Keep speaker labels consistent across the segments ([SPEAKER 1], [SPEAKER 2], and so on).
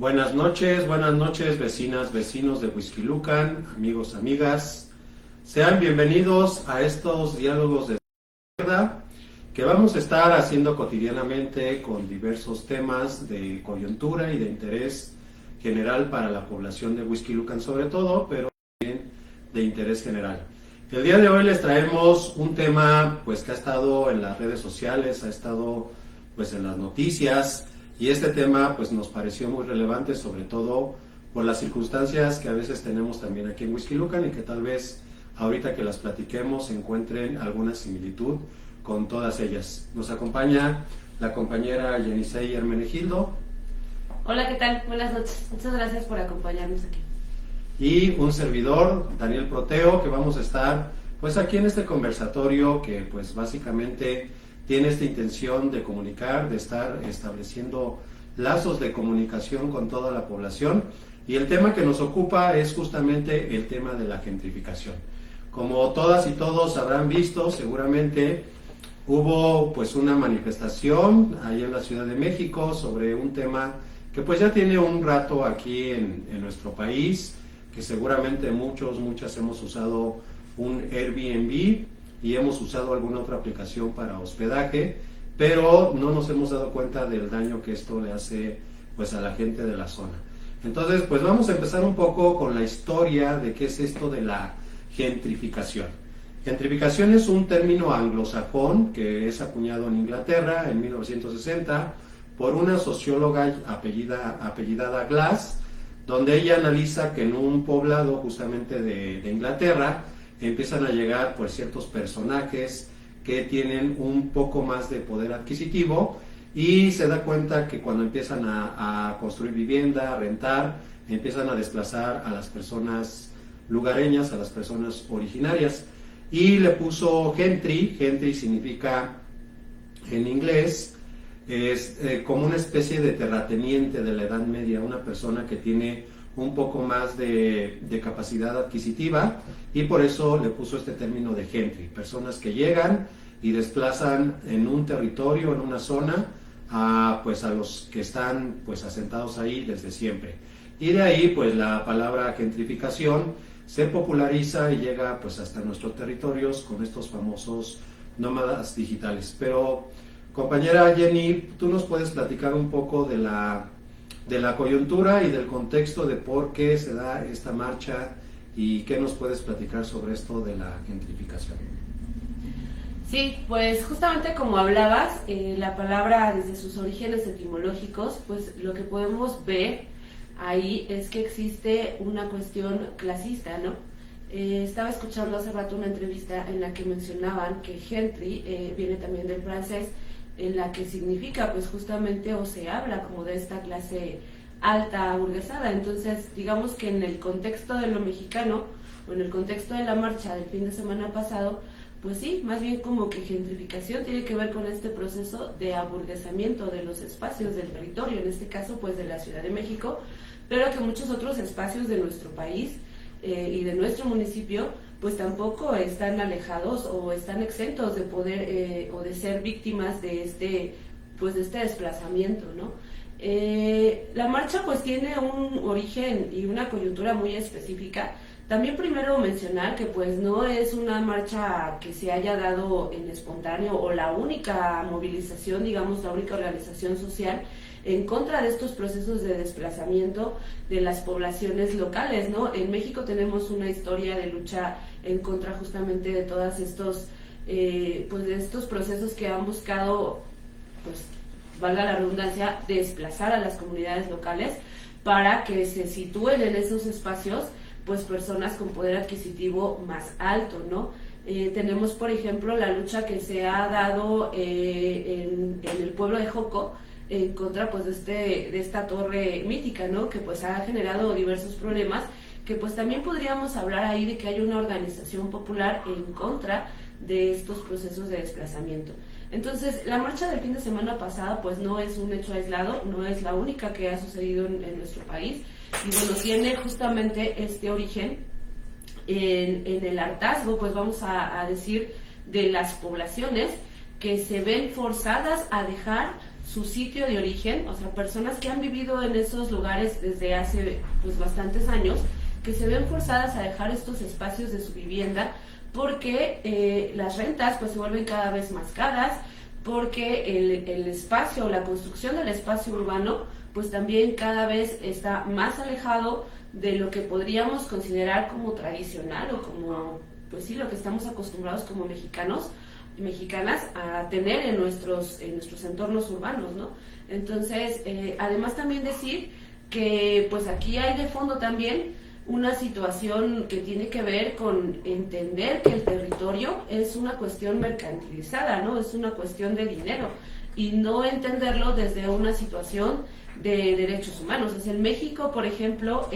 [SPEAKER 1] Buenas noches, vecinas, vecinos de Huixquilucan, amigos, amigas. Sean bienvenidos a estos diálogos de izquierda que vamos a estar haciendo cotidianamente con diversos temas de coyuntura y de interés general para la población de Huixquilucan sobre todo, pero también de interés general. El día de hoy les traemos un tema pues que ha estado en las redes sociales, ha estado pues en las noticias. Y este tema pues nos pareció muy relevante, sobre todo por las circunstancias que a veces tenemos también aquí en Huixquilucan y que tal vez ahorita que las platiquemos encuentren alguna similitud con todas ellas. Nos acompaña la compañera Yenisei Hermenegildo.
[SPEAKER 2] Hola, ¿qué tal? Buenas noches. Muchas gracias por acompañarnos aquí.
[SPEAKER 1] Y un servidor, Daniel Proteo, que vamos a estar pues aquí en este conversatorio que pues básicamente tiene esta intención de comunicar, de estar estableciendo lazos de comunicación con toda la población, y el tema que nos ocupa es justamente el tema de la gentrificación. Como todas y todos habrán visto, seguramente hubo pues una manifestación ahí en la Ciudad de México sobre un tema que pues ya tiene un rato aquí en nuestro país, que seguramente muchas hemos usado un Airbnb y hemos usado alguna otra aplicación para hospedaje, pero no nos hemos dado cuenta del daño que esto le hace pues a la gente de la zona. Entonces pues vamos a empezar un poco con la historia de qué es esto de la gentrificación. Gentrificación es un término anglosajón que es acuñado en Inglaterra en 1960 por una socióloga apellidada Glass, donde ella analiza que en un poblado justamente de Inglaterra empiezan a llegar pues ciertos personajes que tienen un poco más de poder adquisitivo, y se da cuenta que cuando empiezan a construir vivienda, a rentar, empiezan a desplazar a las personas lugareñas, a las personas originarias, y le puso gentry. Gentry significa en inglés es como una especie de terrateniente de la Edad Media, una persona que tiene un poco más de capacidad adquisitiva, y por eso le puso este término de gentry, personas que llegan y desplazan en un territorio, en una zona, a los que están pues asentados ahí desde siempre. Y de ahí pues la palabra gentrificación se populariza y llega pues hasta nuestros territorios con estos famosos nómadas digitales. Pero compañera Jenny, ¿tú nos puedes platicar un poco de la coyuntura y del contexto de por qué se da esta marcha, y qué nos puedes platicar sobre esto de la gentrificación?
[SPEAKER 2] Sí, pues justamente como hablabas, la palabra desde sus orígenes etimológicos, pues lo que podemos ver ahí es que existe una cuestión clasista, ¿no? Estaba escuchando hace rato una entrevista en la que mencionaban que gentry viene también del francés, en la que significa pues justamente, o se habla como de esta clase alta burguesada. Entonces digamos que en el contexto de lo mexicano, o en el contexto de la marcha del fin de semana pasado, pues sí, más bien como que gentrificación tiene que ver con este proceso de aburguesamiento de los espacios del territorio, en este caso pues de la Ciudad de México, pero que muchos otros espacios de nuestro país y de nuestro municipio pues tampoco están alejados o están exentos de poder o de ser víctimas de este desplazamiento, ¿no? La marcha pues tiene un origen y una coyuntura muy específica. También primero mencionar que pues no es una marcha que se haya dado en espontáneo o la única movilización, digamos la única organización social en contra de estos procesos de desplazamiento de las poblaciones locales, ¿no? En México tenemos una historia de lucha en contra justamente de todos estos de estos procesos que han buscado, pues valga la redundancia, desplazar a las comunidades locales para que se sitúen en esos espacios pues personas con poder adquisitivo más alto, ¿no? Tenemos por ejemplo la lucha que se ha dado en el pueblo de Joco en contra pues de esta torre mítica, ¿no? Que pues ha generado diversos problemas, que pues también podríamos hablar ahí de que hay una organización popular en contra de estos procesos de desplazamiento. Entonces, la marcha del fin de semana pasada pues no es un hecho aislado, no es la única que ha sucedido en nuestro país, y bueno, tiene justamente este origen en el hartazgo, pues vamos a decir, de las poblaciones que se ven forzadas a dejar su sitio de origen, o sea, personas que han vivido en esos lugares desde hace pues bastantes años, que se ven forzadas a dejar estos espacios de su vivienda porque las rentas pues se vuelven cada vez más caras, porque el espacio, la construcción del espacio urbano pues también cada vez está más alejado de lo que podríamos considerar como tradicional o como, pues sí, lo que estamos acostumbrados como mexicanos y mexicanas a tener en nuestros entornos urbanos, ¿no? Entonces, además también decir que pues aquí hay de fondo también una situación que tiene que ver con entender que el territorio es una cuestión mercantilizada, ¿no? Es una cuestión de dinero y no entenderlo desde una situación de derechos humanos. Es en México, por ejemplo,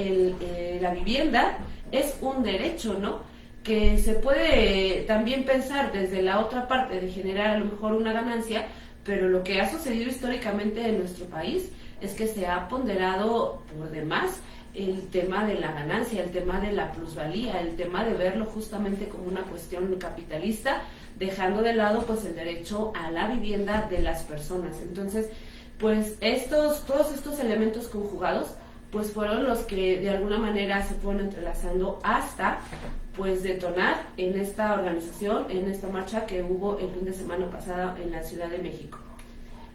[SPEAKER 2] la vivienda es un derecho, ¿no? Que se puede también pensar desde la otra parte de generar a lo mejor una ganancia, pero lo que ha sucedido históricamente en nuestro país es que se ha ponderado por demás el tema de la ganancia, el tema de la plusvalía, el tema de verlo justamente como una cuestión capitalista, dejando de lado pues el derecho a la vivienda de las personas. Entonces, pues todos estos elementos conjugados pues fueron los que de alguna manera se fueron entrelazando hasta pues detonar en esta organización, en esta marcha que hubo el fin de semana pasada en la Ciudad de México.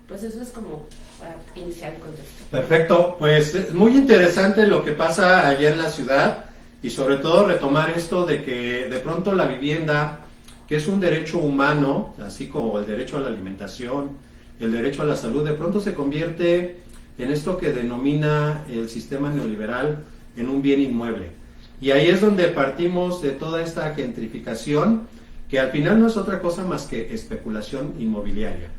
[SPEAKER 2] Pues eso es como para iniciar el contexto.
[SPEAKER 1] Perfecto, pues es muy interesante lo que pasa allá en la ciudad y sobre todo retomar esto de que de pronto la vivienda, que es un derecho humano, así como el derecho a la alimentación, el derecho a la salud, de pronto se convierte en esto que denomina el sistema neoliberal en un bien inmueble. Y ahí es donde partimos de toda esta gentrificación, que al final no es otra cosa más que especulación inmobiliaria.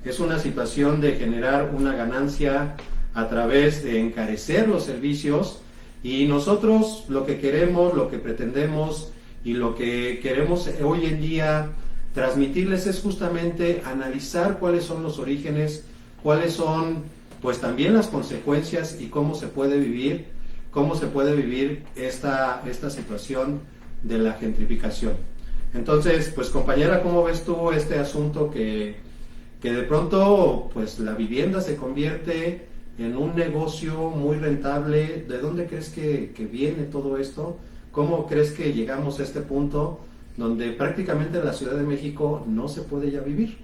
[SPEAKER 1] Es una situación de generar una ganancia a través de encarecer los servicios, y nosotros lo que queremos, lo que pretendemos y lo que queremos hoy en día transmitirles es justamente analizar cuáles son los orígenes, cuáles son pues también las consecuencias y cómo se puede vivir esta situación de la gentrificación. Entonces, pues compañera, ¿cómo ves tú este asunto que de pronto pues la vivienda se convierte en un negocio muy rentable? ¿De dónde crees que viene todo esto? ¿Cómo crees que llegamos a este punto donde prácticamente en la Ciudad de México no se puede ya vivir?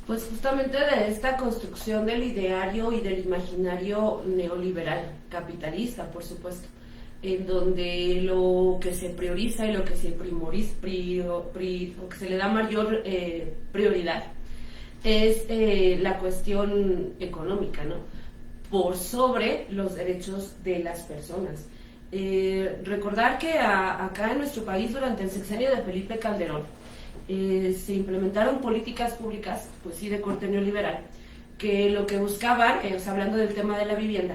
[SPEAKER 2] Pues justamente de esta construcción del ideario y del imaginario neoliberal, capitalista, por supuesto, en donde lo que se prioriza y lo que se lo que se le da mayor prioridad es la cuestión económica, ¿no? Por sobre los derechos de las personas. Recordar que acá en nuestro país durante el sexenio de Felipe Calderón se implementaron políticas públicas, pues sí, de corte neoliberal, que lo que buscaban, hablando del tema de la vivienda,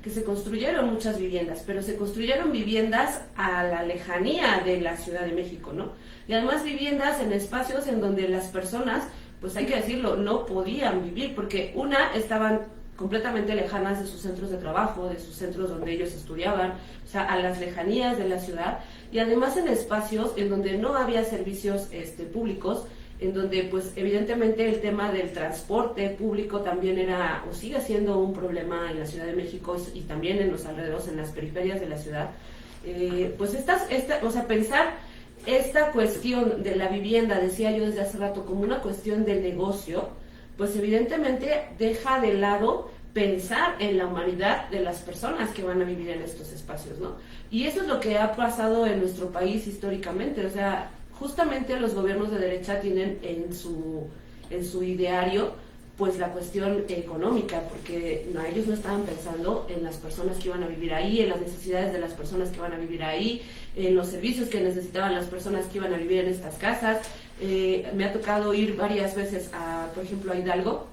[SPEAKER 2] que se construyeron muchas viviendas, pero se construyeron viviendas a la lejanía de la Ciudad de México, ¿no? Y además viviendas en espacios en donde las personas, pues hay que decirlo, no podían vivir, porque estaban completamente lejanas de sus centros de trabajo, de sus centros donde ellos estudiaban, o sea, a las lejanías de la ciudad, y además en espacios en donde no había servicios públicos, en donde pues evidentemente el tema del transporte público también era o sigue siendo un problema en la Ciudad de México y también en los alrededores, en las periferias de la ciudad. Pues pensar esta cuestión de la vivienda, decía yo desde hace rato, como una cuestión de negocio, pues evidentemente deja de lado pensar en la humanidad de las personas que van a vivir en estos espacios, ¿no? Y eso es lo que ha pasado en nuestro país históricamente, o sea, justamente los gobiernos de derecha tienen en su ideario pues la cuestión económica, porque ellos no estaban pensando en las personas que iban a vivir ahí, en las necesidades de las personas que van a vivir ahí, en los servicios que necesitaban las personas que iban a vivir en estas casas. Me ha tocado ir varias veces por ejemplo, a Hidalgo,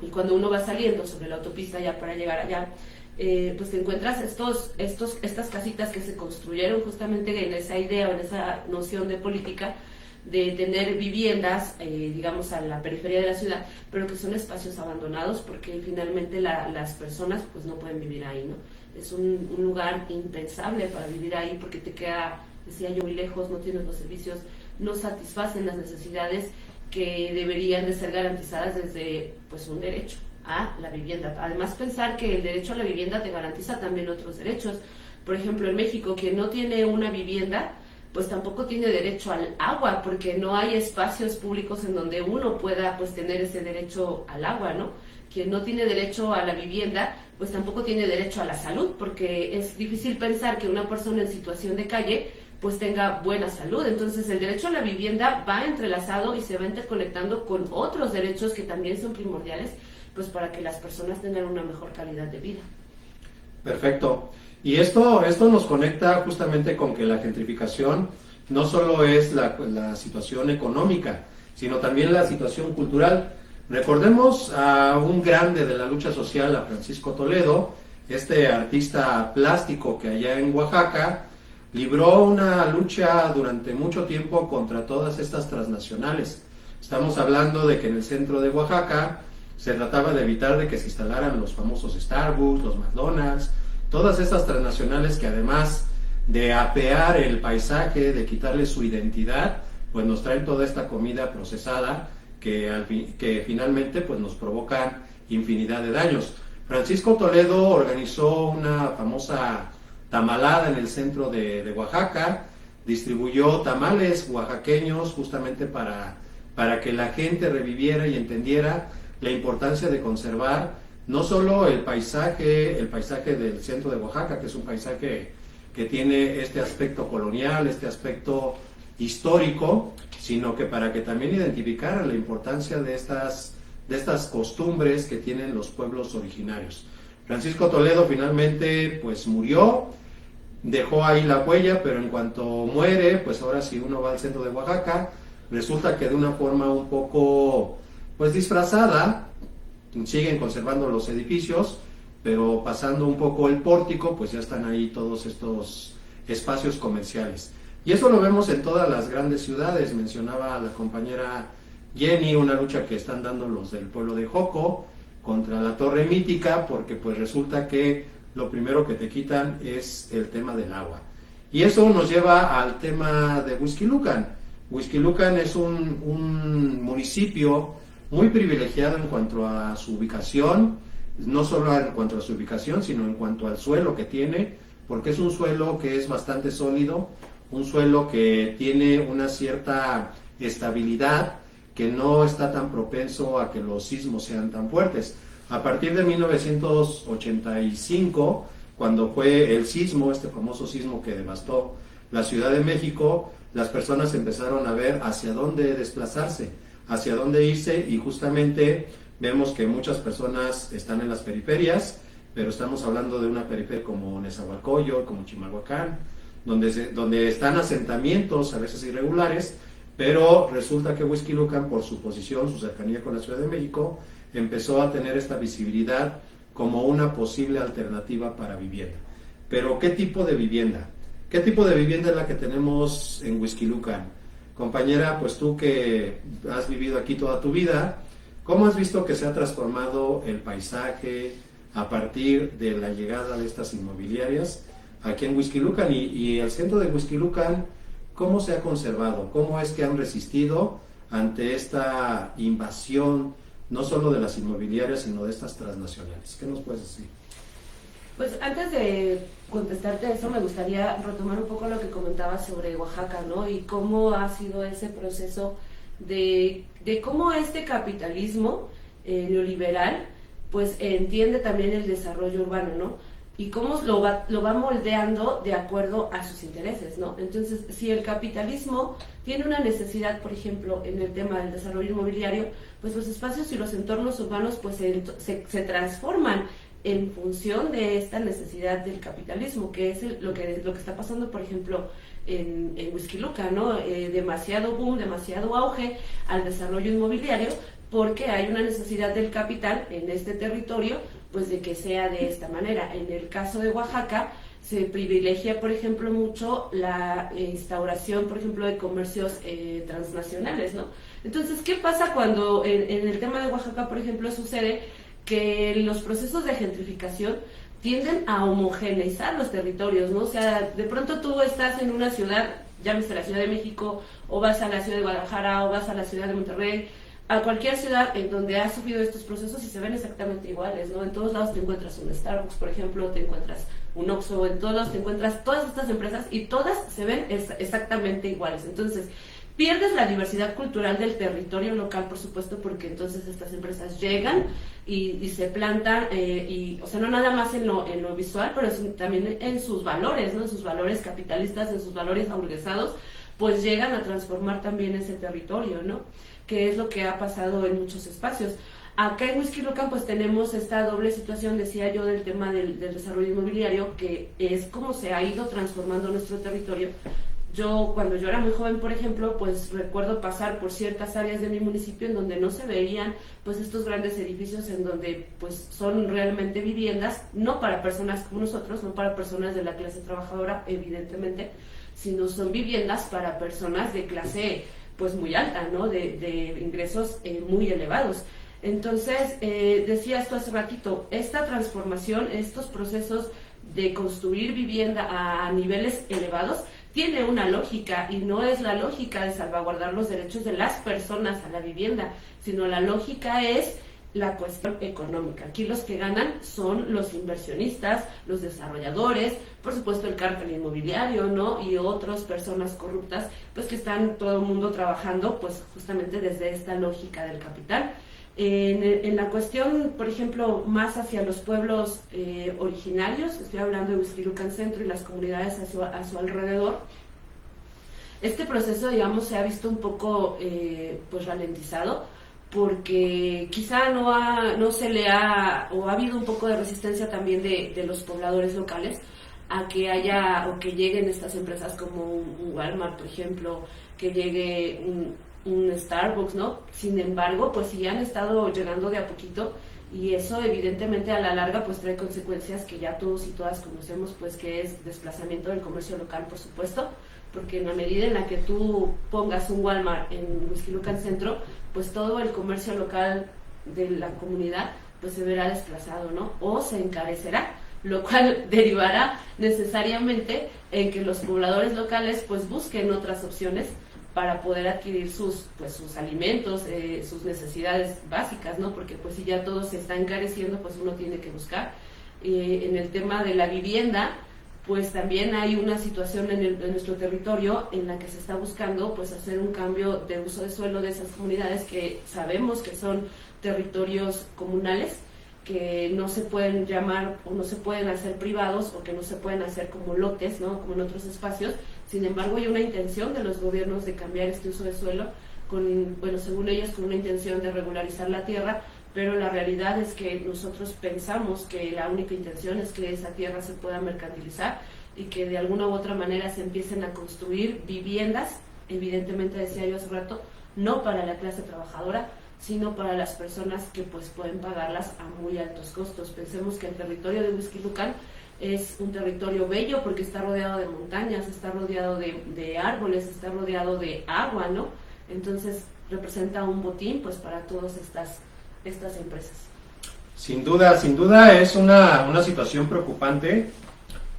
[SPEAKER 2] y cuando uno va saliendo sobre la autopista ya para llegar allá, pues te encuentras estas casitas que se construyeron justamente en esa idea o en esa noción de política de tener viviendas, digamos, a la periferia de la ciudad, pero que son espacios abandonados porque finalmente las personas pues no pueden vivir ahí, ¿no? Es un lugar impensable para vivir ahí porque te queda, decía yo, muy lejos, no tienes los servicios, no satisfacen las necesidades que deberían de ser garantizadas desde pues un derecho a la vivienda. Además, pensar que el derecho a la vivienda te garantiza también otros derechos. Por ejemplo, en México, quien no tiene una vivienda, pues tampoco tiene derecho al agua, porque no hay espacios públicos en donde uno pueda pues tener ese derecho al agua, ¿no? Quien no tiene derecho a la vivienda, pues tampoco tiene derecho a la salud, porque es difícil pensar que una persona en situación de calle pues tenga buena salud. Entonces el derecho a la vivienda va entrelazado y se va interconectando con otros derechos que también son primordiales pues para que las personas tengan una mejor calidad de vida.
[SPEAKER 1] Perfecto. Y esto nos conecta justamente con que la gentrificación no solo es la situación económica, sino también la situación cultural. Recordemos a un grande de la lucha social, a Francisco Toledo, este artista plástico que allá en Oaxaca libró una lucha durante mucho tiempo contra todas estas transnacionales. Estamos hablando de que en el centro de Oaxaca se trataba de evitar de que se instalaran los famosos Starbucks, los McDonald's, todas estas transnacionales que además de apear el paisaje, de quitarle su identidad, pues nos traen toda esta comida procesada que finalmente pues nos provocan infinidad de daños. Francisco Toledo organizó una famosa tamalada en el centro de Oaxaca, distribuyó tamales oaxaqueños justamente para que la gente reviviera y entendiera la importancia de conservar no solo el paisaje del centro de Oaxaca, que es un paisaje que tiene este aspecto colonial, este aspecto histórico, sino que para que también identificaran la importancia de estas costumbres que tienen los pueblos originarios. Francisco Toledo finalmente pues murió, dejó ahí la huella, pero en cuanto muere, pues ahora si uno va al centro de Oaxaca, resulta que de una forma un poco pues disfrazada, siguen conservando los edificios, pero pasando un poco el pórtico, pues ya están ahí todos estos espacios comerciales. Y eso lo vemos en todas las grandes ciudades. Mencionaba la compañera Jenny una lucha que están dando los del pueblo de Joco contra la Torre Mítica, porque pues resulta que lo primero que te quitan es el tema del agua. Y eso nos lleva al tema de Huixquilucan. Huixquilucan es un municipio muy privilegiado en cuanto a su ubicación, no solo en cuanto a su ubicación, sino en cuanto al suelo que tiene, porque es un suelo que es bastante sólido, un suelo que tiene una cierta estabilidad, que no está tan propenso a que los sismos sean tan fuertes. A partir de 1985, cuando fue el sismo, este famoso sismo que devastó la Ciudad de México, las personas empezaron a ver hacia dónde desplazarse, hacia dónde irse, y justamente vemos que muchas personas están en las periferias, pero estamos hablando de una periferia como Nezahualcóyotl, como Chimalhuacán, donde están asentamientos a veces irregulares, pero resulta que Huixquilucan, por su posición, su cercanía con la Ciudad de México, empezó a tener esta visibilidad como una posible alternativa para vivienda. Pero ¿qué tipo de vivienda? ¿Qué tipo de vivienda es la que tenemos en Huixquilucan? Compañera, pues tú que has vivido aquí toda tu vida, ¿cómo has visto que se ha transformado el paisaje a partir de la llegada de estas inmobiliarias aquí en Huixquilucan? Y el centro de Huixquilucan, ¿cómo se ha conservado? ¿Cómo es que han resistido ante esta invasión, no solo de las inmobiliarias, sino de estas transnacionales? ¿Qué nos puedes decir?
[SPEAKER 2] Pues antes de contestarte eso, me gustaría retomar un poco lo que comentabas sobre Oaxaca, ¿no? Y cómo ha sido ese proceso de cómo este capitalismo neoliberal pues entiende también el desarrollo urbano, ¿no? Y cómo lo va moldeando de acuerdo a sus intereses, ¿no? Entonces, si el capitalismo tiene una necesidad, por ejemplo, en el tema del desarrollo inmobiliario, pues los espacios y los entornos urbanos pues se transforman en función de esta necesidad del capitalismo, que es lo que está pasando, por ejemplo, en Huixquilucan, ¿no? Demasiado boom, demasiado auge al desarrollo inmobiliario, porque hay una necesidad del capital en este territorio, pues de que sea de esta manera. En el caso de Oaxaca, se privilegia, por ejemplo, mucho la instauración, por ejemplo, de comercios transnacionales, ¿no? Entonces, ¿qué pasa cuando en el tema de Oaxaca, por ejemplo, sucede que los procesos de gentrificación tienden a homogeneizar los territorios, ¿no? O sea, de pronto tú estás en una ciudad llámese la Ciudad de México, o vas a la Ciudad de Guadalajara, o vas a la Ciudad de Monterrey, a cualquier ciudad en donde has sufrido estos procesos y se ven exactamente iguales, ¿no? En todos lados te encuentras un Starbucks, por ejemplo, te encuentras un Oxxo, en todos lados te encuentras todas estas empresas y todas se ven exactamente iguales. Entonces, pierdes la diversidad cultural del territorio local, por supuesto, porque entonces estas empresas llegan y se plantan, o sea, no nada más en lo visual, pero también en sus valores, ¿no? En sus valores capitalistas, en sus valores aburguesados, pues llegan a transformar también ese territorio, ¿no? Que es lo que ha pasado en muchos espacios. Acá en Whisky Lucan pues tenemos esta doble situación, decía yo, del tema del desarrollo inmobiliario, que es como se ha ido transformando nuestro territorio. Cuando yo era muy joven, por ejemplo, pues recuerdo pasar por ciertas áreas de mi municipio en donde no se veían pues estos grandes edificios en donde pues son realmente viviendas, no para personas como nosotros, no para personas de la clase trabajadora, evidentemente, sino son viviendas para personas de clase pues muy alta, ¿no? De ingresos muy elevados. Entonces, decía esto hace ratito, esta transformación, estos procesos de construir vivienda a niveles elevados, tiene una lógica, y no es la lógica de salvaguardar los derechos de las personas a la vivienda, sino la lógica es la cuestión económica. Aquí los que ganan son los inversionistas, los desarrolladores, por supuesto el cártel inmobiliario, ¿no? Y otras personas corruptas, pues que están todo el mundo trabajando, pues justamente desde esta lógica del capital. En la cuestión, por ejemplo, más hacia los pueblos originarios, estoy hablando de Whisky Lucan Centro y las comunidades a su alrededor, este proceso, digamos, se ha visto un poco pues ralentizado, porque quizá no se le ha, o ha habido un poco de resistencia también de los pobladores locales a que haya, o que lleguen estas empresas como un Walmart, por ejemplo, que llegue un Starbucks, ¿no? Sin embargo, pues sí han estado llegando de a poquito, y eso evidentemente a la larga pues trae consecuencias que ya todos y todas conocemos, pues que es desplazamiento del comercio local, por supuesto, porque en la medida en la que tú pongas un Walmart en Whisky Lucan Centro, pues todo el comercio local de la comunidad pues se verá desplazado, ¿no? O se encarecerá, lo cual derivará necesariamente en que los pobladores locales pues busquen otras opciones para poder adquirir sus alimentos, sus necesidades básicas, ¿no? Porque pues si ya todo se está encareciendo, pues uno tiene que buscar. En el tema de la vivienda, pues también hay una situación en nuestro territorio en la que se está buscando pues hacer un cambio de uso de suelo de esas comunidades que sabemos que son territorios comunales, que no se pueden llamar o no se pueden hacer privados, o que no se pueden hacer como lotes, ¿no? Como en otros espacios. Sin embargo, hay una intención de los gobiernos de cambiar este uso de suelo, según ellos, con una intención de regularizar la tierra, pero la realidad es que nosotros pensamos que la única intención es que esa tierra se pueda mercantilizar y que de alguna u otra manera se empiecen a construir viviendas, evidentemente decía yo hace rato, no para la clase trabajadora, sino para las personas que pues pueden pagarlas a muy altos costos. Pensemos que el territorio de Whisky Lucan es un territorio bello porque está rodeado de montañas, está rodeado de árboles, está rodeado de agua, ¿no? Entonces representa un botín pues para todas estas empresas.
[SPEAKER 1] Sin duda es una situación preocupante,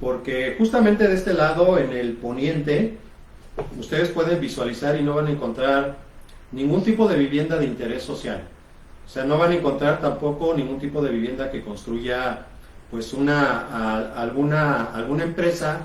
[SPEAKER 1] porque justamente de este lado, en el poniente, ustedes pueden visualizar y no van a encontrar ningún tipo de vivienda de interés social. O sea, no van a encontrar tampoco ningún tipo de vivienda que construya pues alguna empresa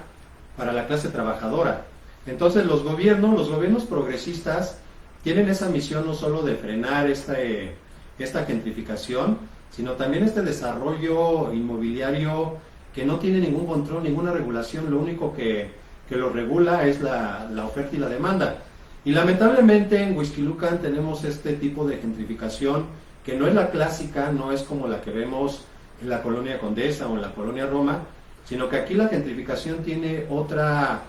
[SPEAKER 1] para la clase trabajadora. Entonces los gobiernos progresistas tienen esa misión no solo de frenar esta gentrificación, sino también este desarrollo inmobiliario que no tiene ningún control, ninguna regulación. Lo único que lo regula es la oferta y la demanda. Y lamentablemente en Whisky Lucan tenemos este tipo de gentrificación que no es la clásica, no es como la que vemos en la colonia Condesa o en la colonia Roma, sino que aquí la gentrificación tiene otra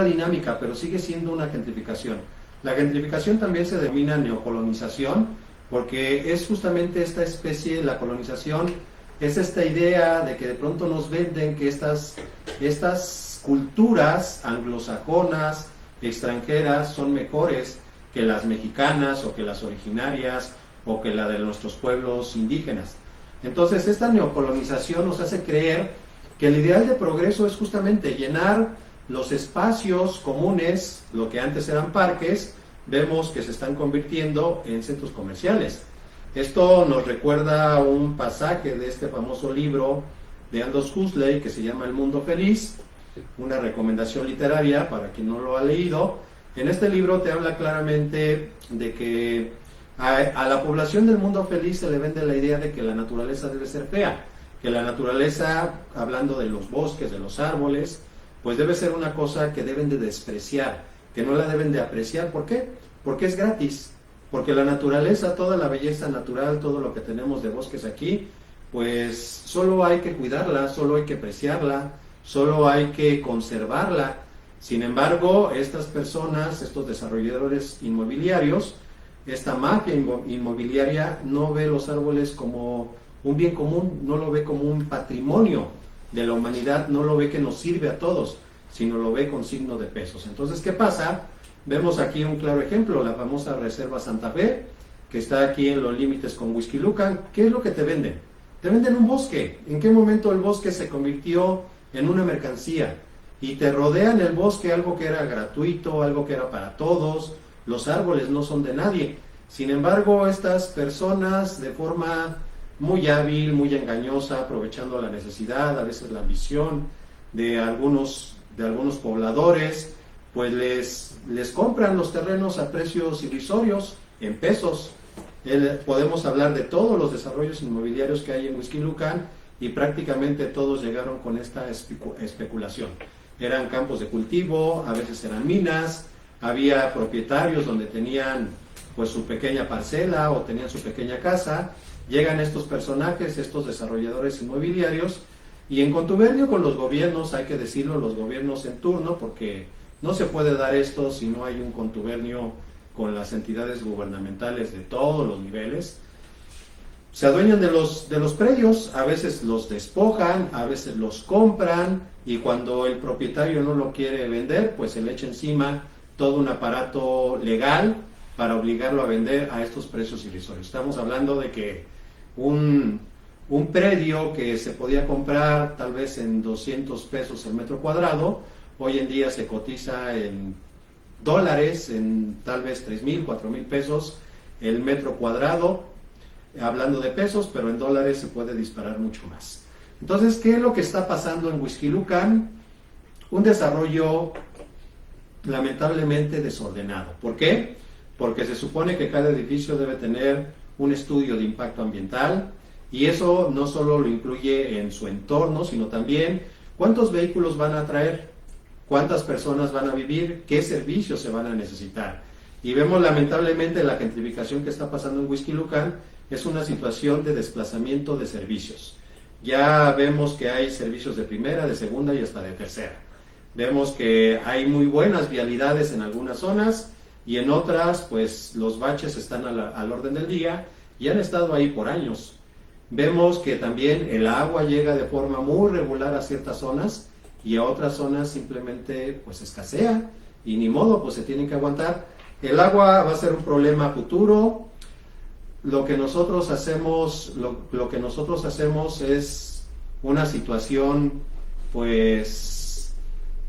[SPEAKER 1] dinámica, pero sigue siendo una gentrificación. La gentrificación también se denomina neocolonización, porque es justamente esta especie, la colonización, es esta idea de que de pronto nos venden que estas culturas anglosajonas, extranjeras, son mejores que las mexicanas o que las originarias o que la de nuestros pueblos indígenas. Entonces esta neocolonización nos hace creer que el ideal de progreso es justamente llenar los espacios comunes, lo que antes eran parques, vemos que se están convirtiendo en centros comerciales. Esto nos recuerda un pasaje de este famoso libro de Aldous Huxley que se llama El Mundo Feliz, una recomendación literaria para quien no lo ha leído. En este libro te habla claramente de que a la población del mundo feliz se le vende la idea de que la naturaleza debe ser fea, que la naturaleza, hablando de los bosques, de los árboles, pues debe ser una cosa que deben de despreciar, que no la deben de apreciar. ¿Por qué? Porque es gratis, porque la naturaleza, toda la belleza natural, todo lo que tenemos de bosques aquí, pues solo hay que cuidarla, solo hay que apreciarla, solo hay que conservarla. Sin embargo, estas personas, estos desarrolladores inmobiliarios, esta mafia inmobiliaria no ve los árboles como un bien común, no lo ve como un patrimonio de la humanidad, no lo ve que nos sirve a todos, sino lo ve con signo de pesos. Entonces, ¿qué pasa? Vemos aquí un claro ejemplo, la famosa Reserva Santa Fe, que está aquí en los límites con Huixquilucan. ¿Qué es lo que te venden? Te venden un bosque. ¿En qué momento el bosque se convirtió en una mercancía? Y te rodean el bosque algo que era gratuito, algo que era para todos. Los árboles no son de nadie. Sin embargo, estas personas, de forma muy hábil, muy engañosa, aprovechando la necesidad, a veces la ambición de algunos pobladores, pues les compran los terrenos a precios irrisorios, en pesos. Podemos hablar de todos los desarrollos inmobiliarios que hay en Huixquilucan y prácticamente todos llegaron con esta especulación. Eran campos de cultivo, a veces eran minas, había propietarios donde tenían pues su pequeña parcela o tenían su pequeña casa. Llegan estos personajes, estos desarrolladores inmobiliarios, y en contubernio con los gobiernos, hay que decirlo, los gobiernos en turno, porque no se puede dar esto si no hay un contubernio con las entidades gubernamentales de todos los niveles, se adueñan de los predios, a veces los despojan, a veces los compran, y cuando el propietario no lo quiere vender, pues se le echa encima todo un aparato legal para obligarlo a vender a estos precios irrisorios. Estamos hablando de que un predio que se podía comprar tal vez en 200 pesos el metro cuadrado, hoy en día se cotiza en dólares, en tal vez 3,000, 4,000 pesos el metro cuadrado, hablando de pesos, pero en dólares se puede disparar mucho más. Entonces, ¿qué es lo que está pasando en Huixquilucan? Un desarrollo lamentablemente desordenado. ¿Por qué? Porque se supone que cada edificio debe tener un estudio de impacto ambiental, y eso no solo lo incluye en su entorno, sino también cuántos vehículos van a traer, cuántas personas van a vivir, qué servicios se van a necesitar. Y vemos lamentablemente la gentrificación que está pasando en Huixquilucan es una situación de desplazamiento de servicios. Ya vemos que hay servicios de primera, de segunda y hasta de tercera. Vemos que hay muy buenas vialidades en algunas zonas, y en otras, pues los baches están al orden del día y han estado ahí por años. Vemos que también el agua llega de forma muy regular a ciertas zonas, y a otras zonas simplemente pues escasea, y ni modo, pues se tienen que aguantar. El agua va a ser un problema futuro. Lo que nosotros hacemos es una situación pues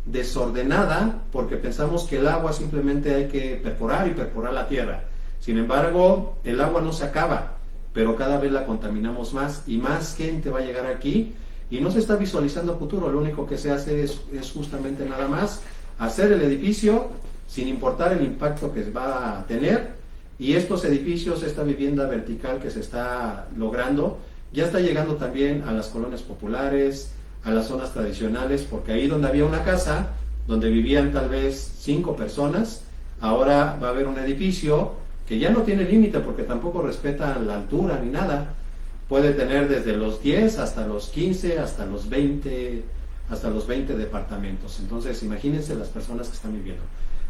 [SPEAKER 1] desordenada, porque pensamos que el agua simplemente hay que perforar y perforar la tierra. Sin embargo, el agua no se acaba, pero cada vez la contaminamos más, y más gente va a llegar aquí, y no se está visualizando futuro. Lo único que se hace es justamente nada más hacer el edificio sin importar el impacto que va a tener, y estos edificios, esta vivienda vertical que se está logrando, ya está llegando también a las colonias populares, a las zonas tradicionales, porque ahí donde había una casa, donde vivían tal vez 5 personas, ahora va a haber un edificio que ya no tiene límite, porque tampoco respeta la altura ni nada. Puede tener desde los 10 hasta los 15, hasta los 20 departamentos. Entonces, imagínense las personas que están viviendo.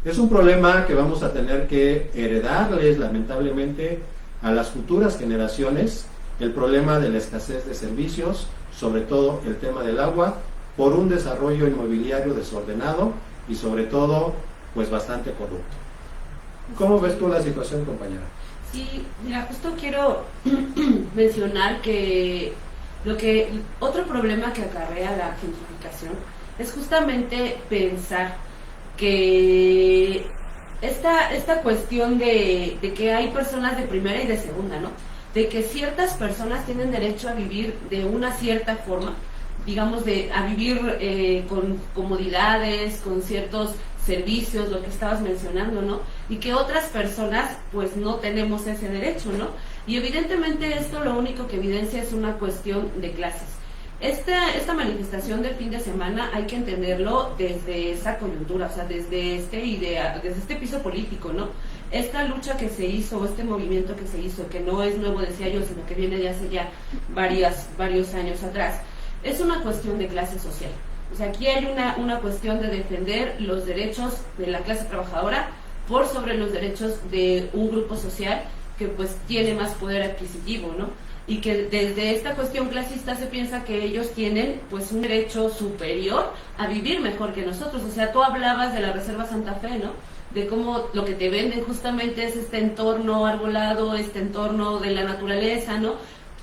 [SPEAKER 1] Es un problema que vamos a tener que heredarles, lamentablemente, a las futuras generaciones, el problema de la escasez de servicios, sobre todo el tema del agua, por un desarrollo inmobiliario desordenado y sobre todo, pues bastante corrupto. ¿Cómo ves tú la situación, compañera?
[SPEAKER 2] Sí, mira, justo quiero mencionar que otro problema que acarrea la gentrificación es justamente pensar que esta cuestión de que hay personas de primera y de segunda, ¿no? De que ciertas personas tienen derecho a vivir de una cierta forma, digamos, a vivir con comodidades, con ciertos servicios, lo que estabas mencionando, ¿no? Y que otras personas, pues, no tenemos ese derecho, ¿no? Y evidentemente esto lo único que evidencia es una cuestión de clases. Esta manifestación del fin de semana hay que entenderlo desde esa coyuntura, o sea, desde este piso político, ¿no? Esta lucha que se hizo, este movimiento que se hizo, que no es nuevo, decía yo, sino que viene de hace ya varios años atrás, es una cuestión de clase social. O sea, aquí hay una cuestión de defender los derechos de la clase trabajadora por sobre los derechos de un grupo social que pues tiene más poder adquisitivo, ¿no? Y que desde esta cuestión clasista se piensa que ellos tienen pues un derecho superior a vivir mejor que nosotros. O sea, tú hablabas de la Reserva Santa Fe, ¿no? De cómo lo que te venden justamente es este entorno arbolado, este entorno de la naturaleza, ¿no?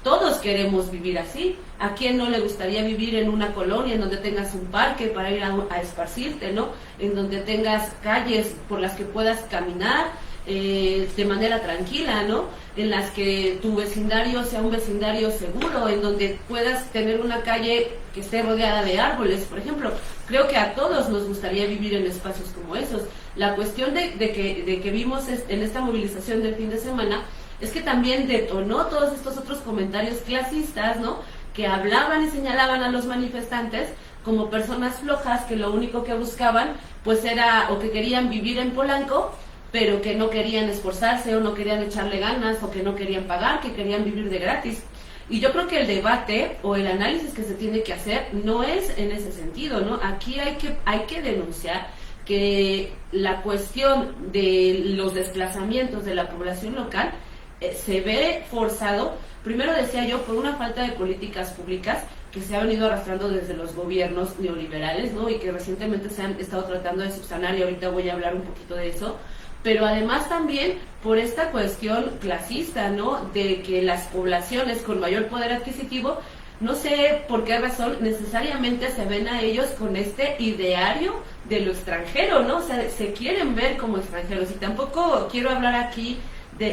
[SPEAKER 2] Todos queremos vivir así. ¿A quién no le gustaría vivir en una colonia en donde tengas un parque para ir a esparcirte, ¿no? En donde tengas calles por las que puedas caminar de manera tranquila, ¿no? En las que tu vecindario sea un vecindario seguro, en donde puedas tener una calle que esté rodeada de árboles, por ejemplo. Creo que a todos nos gustaría vivir en espacios como esos. La cuestión de que vimos en esta movilización del fin de semana es que también detonó todos estos otros comentarios clasistas, ¿no? Que hablaban y señalaban a los manifestantes como personas flojas que lo único que buscaban pues era o que querían vivir en Polanco, pero que no querían esforzarse o no querían echarle ganas o que no querían pagar, que querían vivir de gratis. Y yo creo que el debate o el análisis que se tiene que hacer no es en ese sentido, ¿no? Aquí hay que denunciar que la cuestión de los desplazamientos de la población local se ve forzado, primero decía yo, por una falta de políticas públicas que se ha venido arrastrando desde los gobiernos neoliberales, ¿no? Y que recientemente se han estado tratando de subsanar y ahorita voy a hablar un poquito de eso, pero además también por esta cuestión clasista, ¿no? De que las poblaciones con mayor poder adquisitivo, no sé por qué razón, necesariamente se ven a ellos con este ideario de lo extranjero, ¿no? O sea, se quieren ver como extranjeros. Y tampoco quiero hablar aquí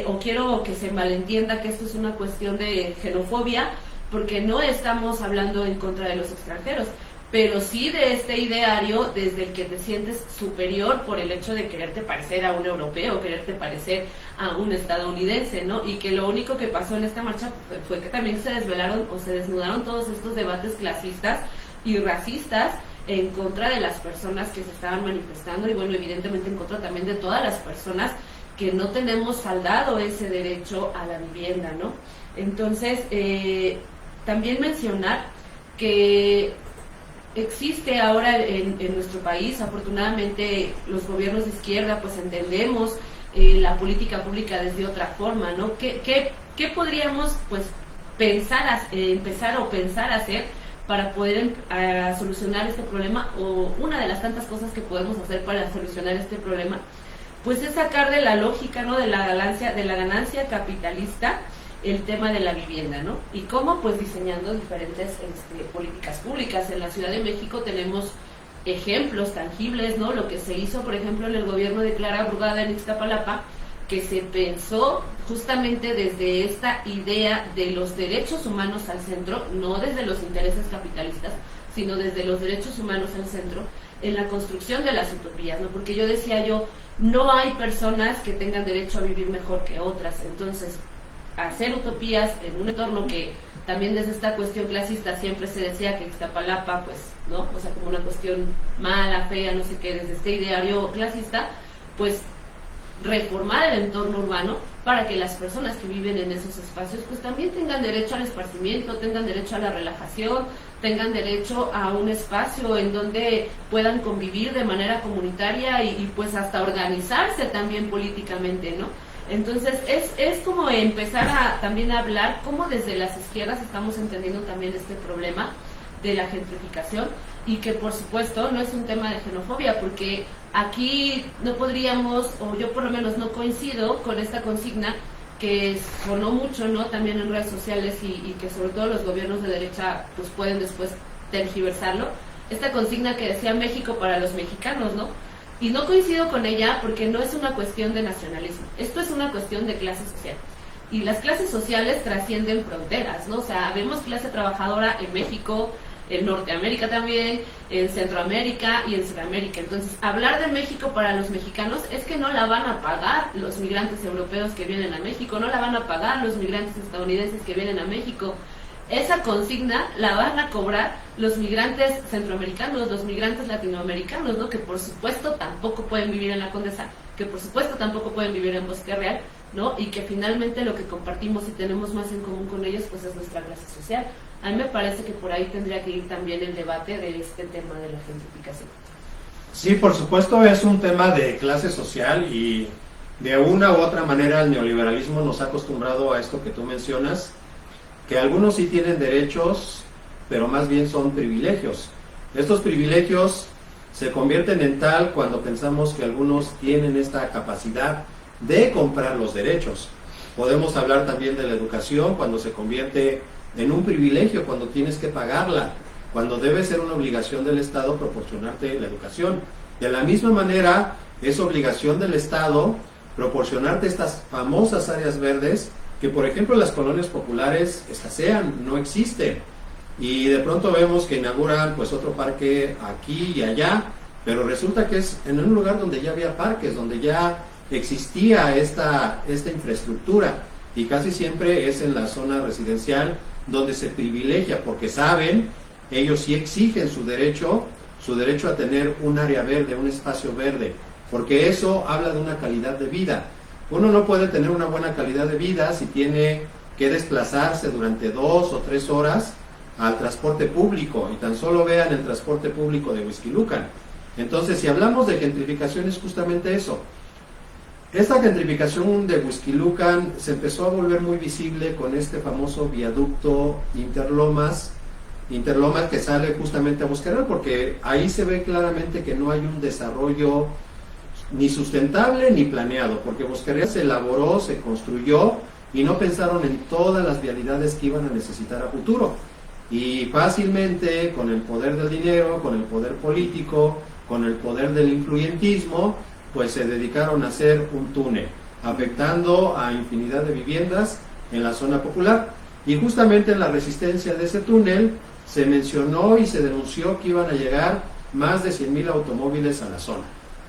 [SPEAKER 2] o quiero que se malentienda que esto es una cuestión de xenofobia, porque no estamos hablando en contra de los extranjeros, pero sí de este ideario desde el que te sientes superior por el hecho de quererte parecer a un europeo, quererte parecer a un estadounidense, ¿no? Y que lo único que pasó en esta marcha fue que también se desvelaron o se desnudaron todos estos debates clasistas y racistas en contra de las personas que se estaban manifestando y bueno, evidentemente en contra también de todas las personas que no tenemos saldado ese derecho a la vivienda, ¿no? Entonces, también mencionar que existe ahora en nuestro país, afortunadamente los gobiernos de izquierda pues entendemos la política pública desde otra forma, ¿no? ¿Qué podríamos pues empezar a hacer para poder solucionar este problema? O una de las tantas cosas que podemos hacer para solucionar este problema pues es sacar de la lógica, ¿no? de la ganancia capitalista el tema de la vivienda, ¿no? ¿Y cómo? Pues diseñando diferentes políticas públicas. En la Ciudad de México tenemos ejemplos tangibles, ¿no? Lo que se hizo, por ejemplo, en el gobierno de Clara Brugada en Iztapalapa, que se pensó justamente desde esta idea de los derechos humanos al centro, no desde los intereses capitalistas, sino desde los derechos humanos al centro, en la construcción de las utopías, ¿no? Porque yo decía no hay personas que tengan derecho a vivir mejor que otras, entonces hacer utopías en un entorno que también desde esta cuestión clasista siempre se decía que Iztapalapa, pues, ¿no? O sea, como una cuestión mala, fea, no sé qué, desde este ideario clasista, pues reformar el entorno urbano para que las personas que viven en esos espacios pues también tengan derecho al esparcimiento, tengan derecho a la relajación, tengan derecho a un espacio en donde puedan convivir de manera comunitaria y pues hasta organizarse también políticamente, ¿no? Entonces es como empezar también a hablar cómo desde las izquierdas estamos entendiendo también este problema de la gentrificación y que por supuesto no es un tema de xenofobia, porque aquí no podríamos, o yo por lo menos no coincido con esta consigna que sonó mucho, ¿no? También en redes sociales y que sobre todo los gobiernos de derecha pues pueden después tergiversarlo, esta consigna que decía México para los mexicanos, ¿no? Y no coincido con ella porque no es una cuestión de nacionalismo, esto es una cuestión de clase social. Y las clases sociales trascienden fronteras, ¿no? O sea, vemos clase trabajadora en México, en Norteamérica también, en Centroamérica y en Sudamérica. Entonces, hablar de México para los mexicanos es que no la van a pagar los migrantes europeos que vienen a México, no la van a pagar los migrantes estadounidenses que vienen a México. Esa consigna la van a cobrar los migrantes centroamericanos, los migrantes latinoamericanos, ¿no? Que por supuesto tampoco pueden vivir en la Condesa, que por supuesto tampoco pueden vivir en Bosque Real, ¿no? Y que finalmente lo que compartimos y tenemos más en común con ellos, pues es nuestra clase social. A mí me parece que por ahí tendría que ir también el debate de este tema de la gentrificación.
[SPEAKER 1] Sí, por supuesto es un tema de clase social y de una u otra manera el neoliberalismo nos ha acostumbrado a esto que tú mencionas, que algunos sí tienen derechos, pero más bien son privilegios. Estos privilegios se convierten en tal cuando pensamos que algunos tienen esta capacidad de comprar los derechos. Podemos hablar también de la educación cuando se convierte en un privilegio, cuando tienes que pagarla, cuando debe ser una obligación del Estado proporcionarte la educación. De la misma manera, es obligación del Estado proporcionarte estas famosas áreas verdes que, por ejemplo, las colonias populares escasean, no existen. Y de pronto vemos que inauguran pues otro parque aquí y allá, pero resulta que es en un lugar donde ya había parques, donde ya existía esta infraestructura, y casi siempre es en la zona residencial donde se privilegia, porque saben, ellos sí exigen su derecho a tener un área verde, un espacio verde, porque eso habla de una calidad de vida. Uno no puede tener una buena calidad de vida si tiene que desplazarse durante 2 o 3 horas al transporte público, y tan solo vean el transporte público de Huixquilucan. Entonces, si hablamos de gentrificación, es justamente eso. Esta gentrificación de Huixquilucan se empezó a volver muy visible con este famoso viaducto Interlomas que sale justamente a Bosque Real, porque ahí se ve claramente que no hay un desarrollo ni sustentable ni planeado, porque Bosque Real se elaboró, se construyó y no pensaron en todas las vialidades que iban a necesitar a futuro. Y fácilmente, con el poder del dinero, con el poder político, con el poder del influyentismo, pues se dedicaron a hacer un túnel, afectando a infinidad de viviendas en la zona popular. Y justamente en la resistencia de ese túnel se mencionó y se denunció que iban a llegar más de 100,000 automóviles a la zona.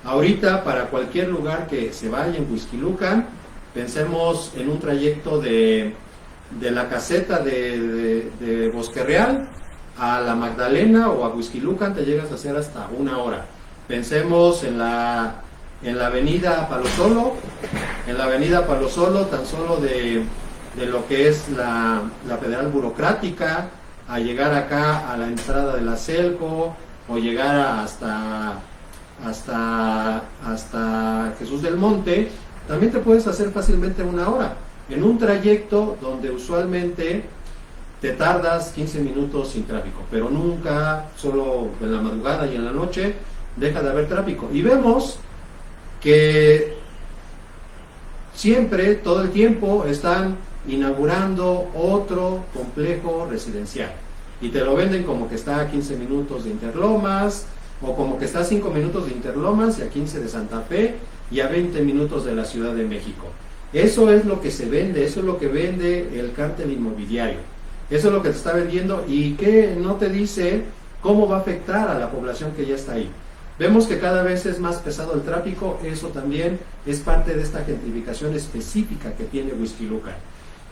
[SPEAKER 1] Ahorita, para cualquier lugar que se vaya en Huixquilucan, pensemos en un trayecto de la caseta de Bosque Real a la Magdalena o a Huixquilucan, te llegas a hacer hasta 1 hora. Pensemos en la avenida Palosolo, tan solo de lo que es la Federal Burocrática, a llegar acá a la entrada de la Celco, o llegar hasta Jesús del Monte, también te puedes hacer fácilmente 1 hora, en un trayecto donde usualmente te tardas 15 minutos sin tráfico, pero nunca, solo en la madrugada y en la noche, deja de haber tráfico. Y vemos que siempre, todo el tiempo, están inaugurando otro complejo residencial, y te lo venden como que está a 15 minutos de Interlomas, o como que está a 5 minutos de Interlomas y a 15 de Santa Fe y a 20 minutos de la Ciudad de México. Eso es lo que se vende, eso es lo que vende el cártel inmobiliario, eso es lo que te está vendiendo, y que no te dice cómo va a afectar a la población que ya está ahí. Vemos que cada vez es más pesado el tráfico, eso también es parte de esta gentrificación específica que tiene Huixquilucan.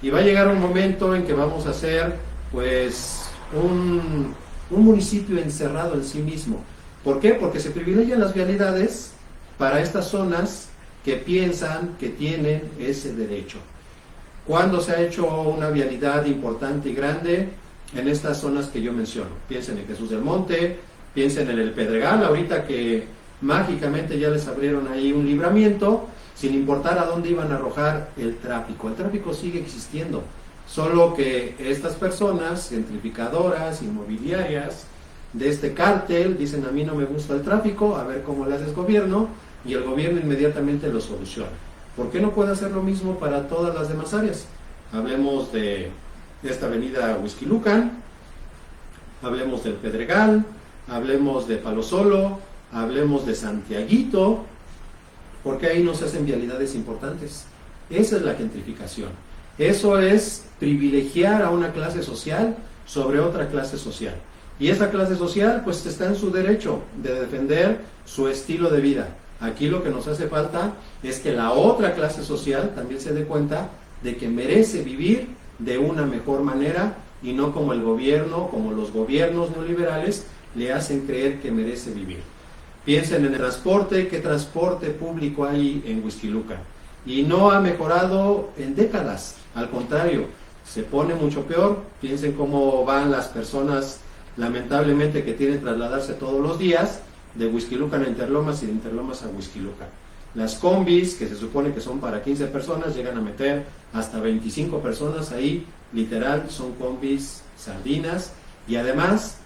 [SPEAKER 1] Y va a llegar un momento en que vamos a ser pues un municipio encerrado en sí mismo. ¿Por qué? Porque se privilegian las vialidades para estas zonas que piensan que tienen ese derecho. ¿Cuándo se ha hecho una vialidad importante y grande? En estas zonas que yo menciono. Piensen en Jesús del Monte, piensen en el Pedregal, ahorita que mágicamente ya les abrieron ahí un libramiento, sin importar a dónde iban a arrojar el tráfico. El tráfico sigue existiendo, solo que estas personas, gentrificadoras, inmobiliarias, de este cártel, dicen: a mí no me gusta el tráfico, a ver cómo le haces gobierno, y el gobierno inmediatamente lo soluciona. ¿Por qué no puede hacer lo mismo para todas las demás áreas? Hablemos de esta avenida Huixquilucan, hablemos del Pedregal, hablemos de Palo Solo, hablemos de Santiaguito, porque ahí no se hacen vialidades importantes. Esa es la gentrificación. Eso es privilegiar a una clase social sobre otra clase social. Y esa clase social pues está en su derecho de defender su estilo de vida. Aquí lo que nos hace falta es que la otra clase social también se dé cuenta de que merece vivir de una mejor manera y no como el gobierno, como los gobiernos neoliberales le hacen creer que merece vivir. Piensen en el transporte, ¿qué transporte público hay en Huixquilucan? Y no ha mejorado en décadas, al contrario, se pone mucho peor. Piensen cómo van las personas, lamentablemente, que tienen que trasladarse todos los días de Huixquilucan a Interlomas y de Interlomas a Huixquilucan. Las combis, que se supone que son para 15 personas, llegan a meter hasta 25 personas ahí, literal, son combis sardinas, y además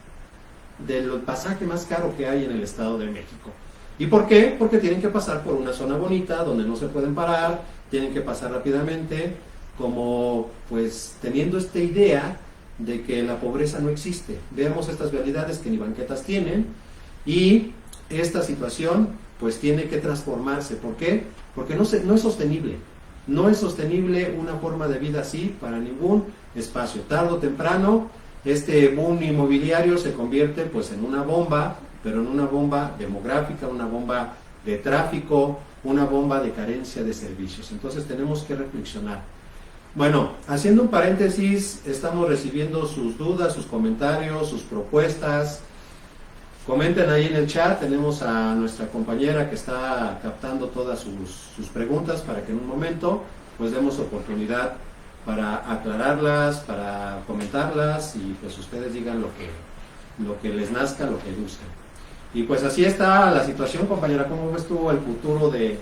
[SPEAKER 1] del pasaje más caro que hay en el Estado de México. ¿Y por qué? Porque tienen que pasar por una zona bonita, donde no se pueden parar, tienen que pasar rápidamente, como pues teniendo esta idea de que la pobreza no existe. Veamos estas vialidades que ni banquetas tienen, y esta situación pues tiene que transformarse. ¿Por qué? Porque no es sostenible. No es sostenible una forma de vida así para ningún espacio. Tarde o temprano, este boom inmobiliario se convierte pues en una bomba, pero en una bomba demográfica, una bomba de tráfico, una bomba de carencia de servicios. Entonces tenemos que reflexionar. Bueno, haciendo un paréntesis, estamos recibiendo sus dudas, sus comentarios, sus propuestas. Comenten ahí en el chat, tenemos a nuestra compañera que está captando todas sus preguntas para que en un momento pues demos oportunidad para aclararlas, para comentarlas, y pues ustedes digan lo que les nazca, lo que busquen. Y pues así está la situación, compañera. ¿Cómo ves tú el futuro de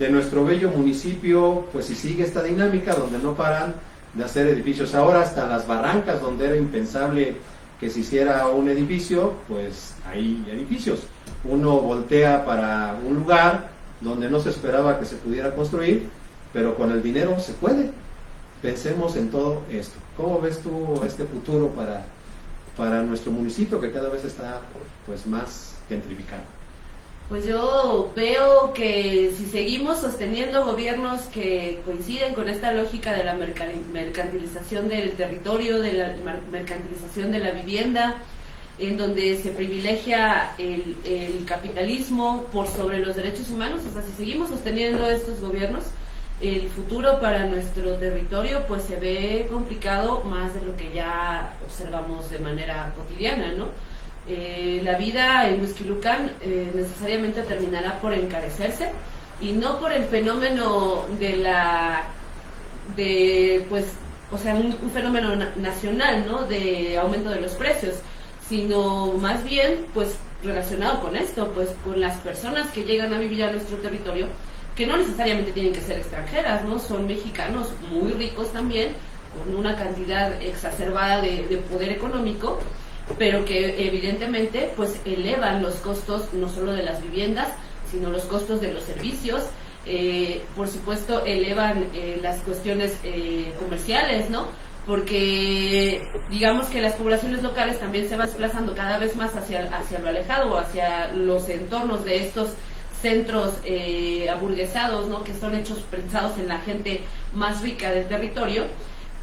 [SPEAKER 1] nuestro bello municipio? Pues si sigue esta dinámica donde no paran de hacer edificios. Ahora hasta las barrancas, donde era impensable que se hiciera un edificio, pues hay edificios. Uno voltea para un lugar donde no se esperaba que se pudiera construir, pero con el dinero se puede. Pensemos en todo esto. ¿Cómo ves tú este futuro para nuestro municipio, que cada vez está pues más gentrificado?
[SPEAKER 2] Pues yo veo que si seguimos sosteniendo gobiernos que coinciden con esta lógica de la mercantilización del territorio, de la mercantilización de la vivienda, en donde se privilegia el capitalismo por sobre los derechos humanos, o sea, si seguimos sosteniendo estos gobiernos, el futuro para nuestro territorio pues se ve complicado, más de lo que ya observamos de manera cotidiana, ¿no? La vida en Huixquilucan necesariamente terminará por encarecerse, y no por el fenómeno un fenómeno nacional, ¿no?, de aumento de los precios, sino más bien pues relacionado con esto, pues con las personas que llegan a vivir a nuestro territorio, que no necesariamente tienen que ser extranjeras, ¿no? Son mexicanos muy ricos también, con una cantidad exacerbada de poder económico, pero que evidentemente pues elevan los costos no solo de las viviendas, sino los costos de los servicios, por supuesto elevan las cuestiones comerciales, ¿no? Porque digamos que las poblaciones locales también se van desplazando cada vez más hacia lo alejado, hacia los entornos de estos centros aburguesados, ¿no?, que son hechos pensados en la gente más rica del territorio.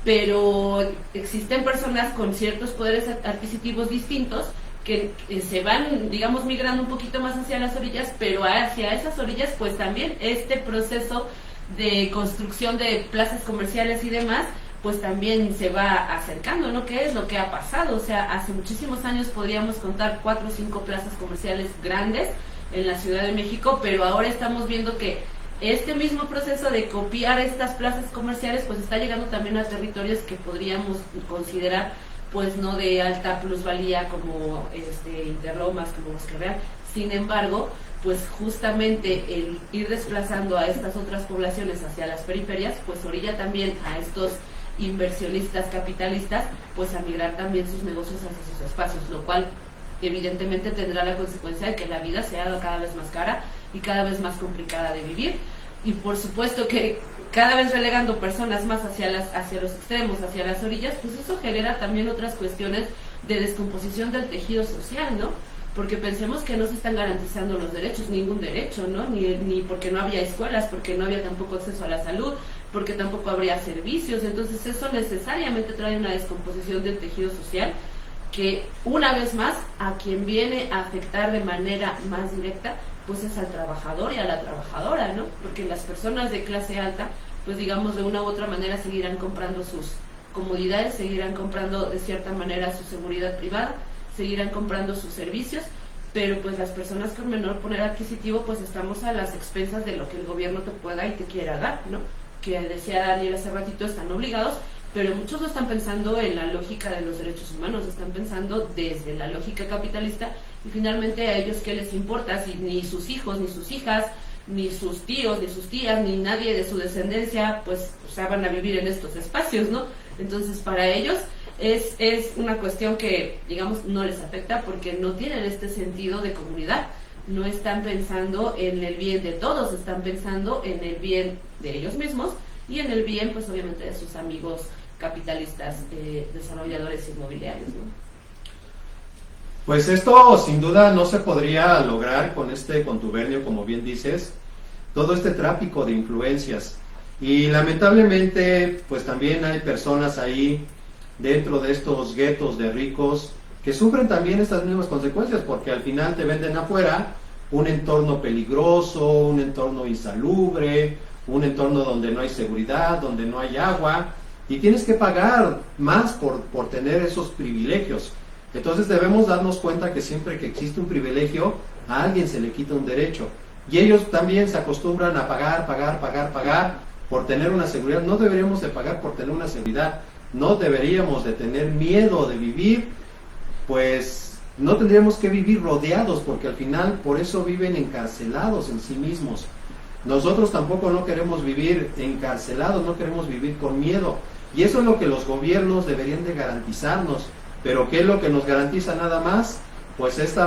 [SPEAKER 2] Pero existen personas con ciertos poderes adquisitivos distintos que se van, digamos, migrando un poquito más hacia las orillas, pero hacia esas orillas pues también este proceso de construcción de plazas comerciales y demás pues también se va acercando, ¿no? ¿Qué es lo que ha pasado? O sea, hace muchísimos años podríamos contar 4 o 5 plazas comerciales grandes en la Ciudad de México, pero ahora estamos viendo que este mismo proceso de copiar estas plazas comerciales pues está llegando también a territorios que podríamos considerar pues no de alta plusvalía, como Interlomas, como Bosque Real. Sin embargo, pues justamente el ir desplazando a estas otras poblaciones hacia las periferias pues orilla también a estos inversionistas capitalistas pues a migrar también sus negocios hacia sus espacios, lo cual evidentemente tendrá la consecuencia de que la vida sea cada vez más cara y cada vez más complicada de vivir, y por supuesto que cada vez relegando personas más hacia los extremos, hacia las orillas, pues eso genera también otras cuestiones de descomposición del tejido social, ¿no? porque pensemos que no se están garantizando los derechos, ningún derecho, ¿no? Ni porque no había escuelas, porque no había tampoco acceso a la salud, porque tampoco habría servicios. Entonces eso necesariamente trae una descomposición del tejido social que, una vez más, a quien viene a afectar de manera más directa pues es al trabajador y a la trabajadora, ¿no? Porque las personas de clase alta, pues digamos, de una u otra manera seguirán comprando sus comodidades, seguirán comprando de cierta manera su seguridad privada, seguirán comprando sus servicios, pero pues las personas con menor poder adquisitivo pues estamos a las expensas de lo que el gobierno te pueda y te quiera dar, ¿no? Que decía Daniel hace ratito, están obligados, pero muchos no están pensando en la lógica de los derechos humanos, están pensando desde la lógica capitalista, y finalmente a ellos qué les importa si ni sus hijos, ni sus hijas, ni sus tíos, ni sus tías, ni nadie de su descendencia pues o sea, van a vivir en estos espacios, ¿no? Entonces para ellos es una cuestión que, digamos, no les afecta porque no tienen este sentido de comunidad, no están pensando en el bien de todos, están pensando en el bien de ellos mismos y en el bien, pues obviamente, de sus amigos capitalistas, desarrolladores inmobiliarios, ¿no?
[SPEAKER 1] Pues esto sin duda no se podría lograr con este contubernio, como bien dices, todo este tráfico de influencias. Y lamentablemente, pues también hay personas ahí dentro de estos guetos de ricos que sufren también estas mismas consecuencias, porque al final te venden afuera un entorno peligroso, un entorno insalubre, un entorno donde no hay seguridad, donde no hay agua, y tienes que pagar más por tener esos privilegios. Entonces debemos darnos cuenta que siempre que existe un privilegio, a alguien se le quita un derecho. Y ellos también se acostumbran a pagar por tener una seguridad. No deberíamos de pagar por tener una seguridad. No deberíamos de tener miedo de vivir, pues no tendríamos que vivir rodeados, porque al final por eso viven encarcelados en sí mismos. Nosotros tampoco no queremos vivir encarcelados, no queremos vivir con miedo. Y eso es lo que los gobiernos deberían de garantizarnos. Pero ¿qué es lo que nos garantiza nada más? Pues este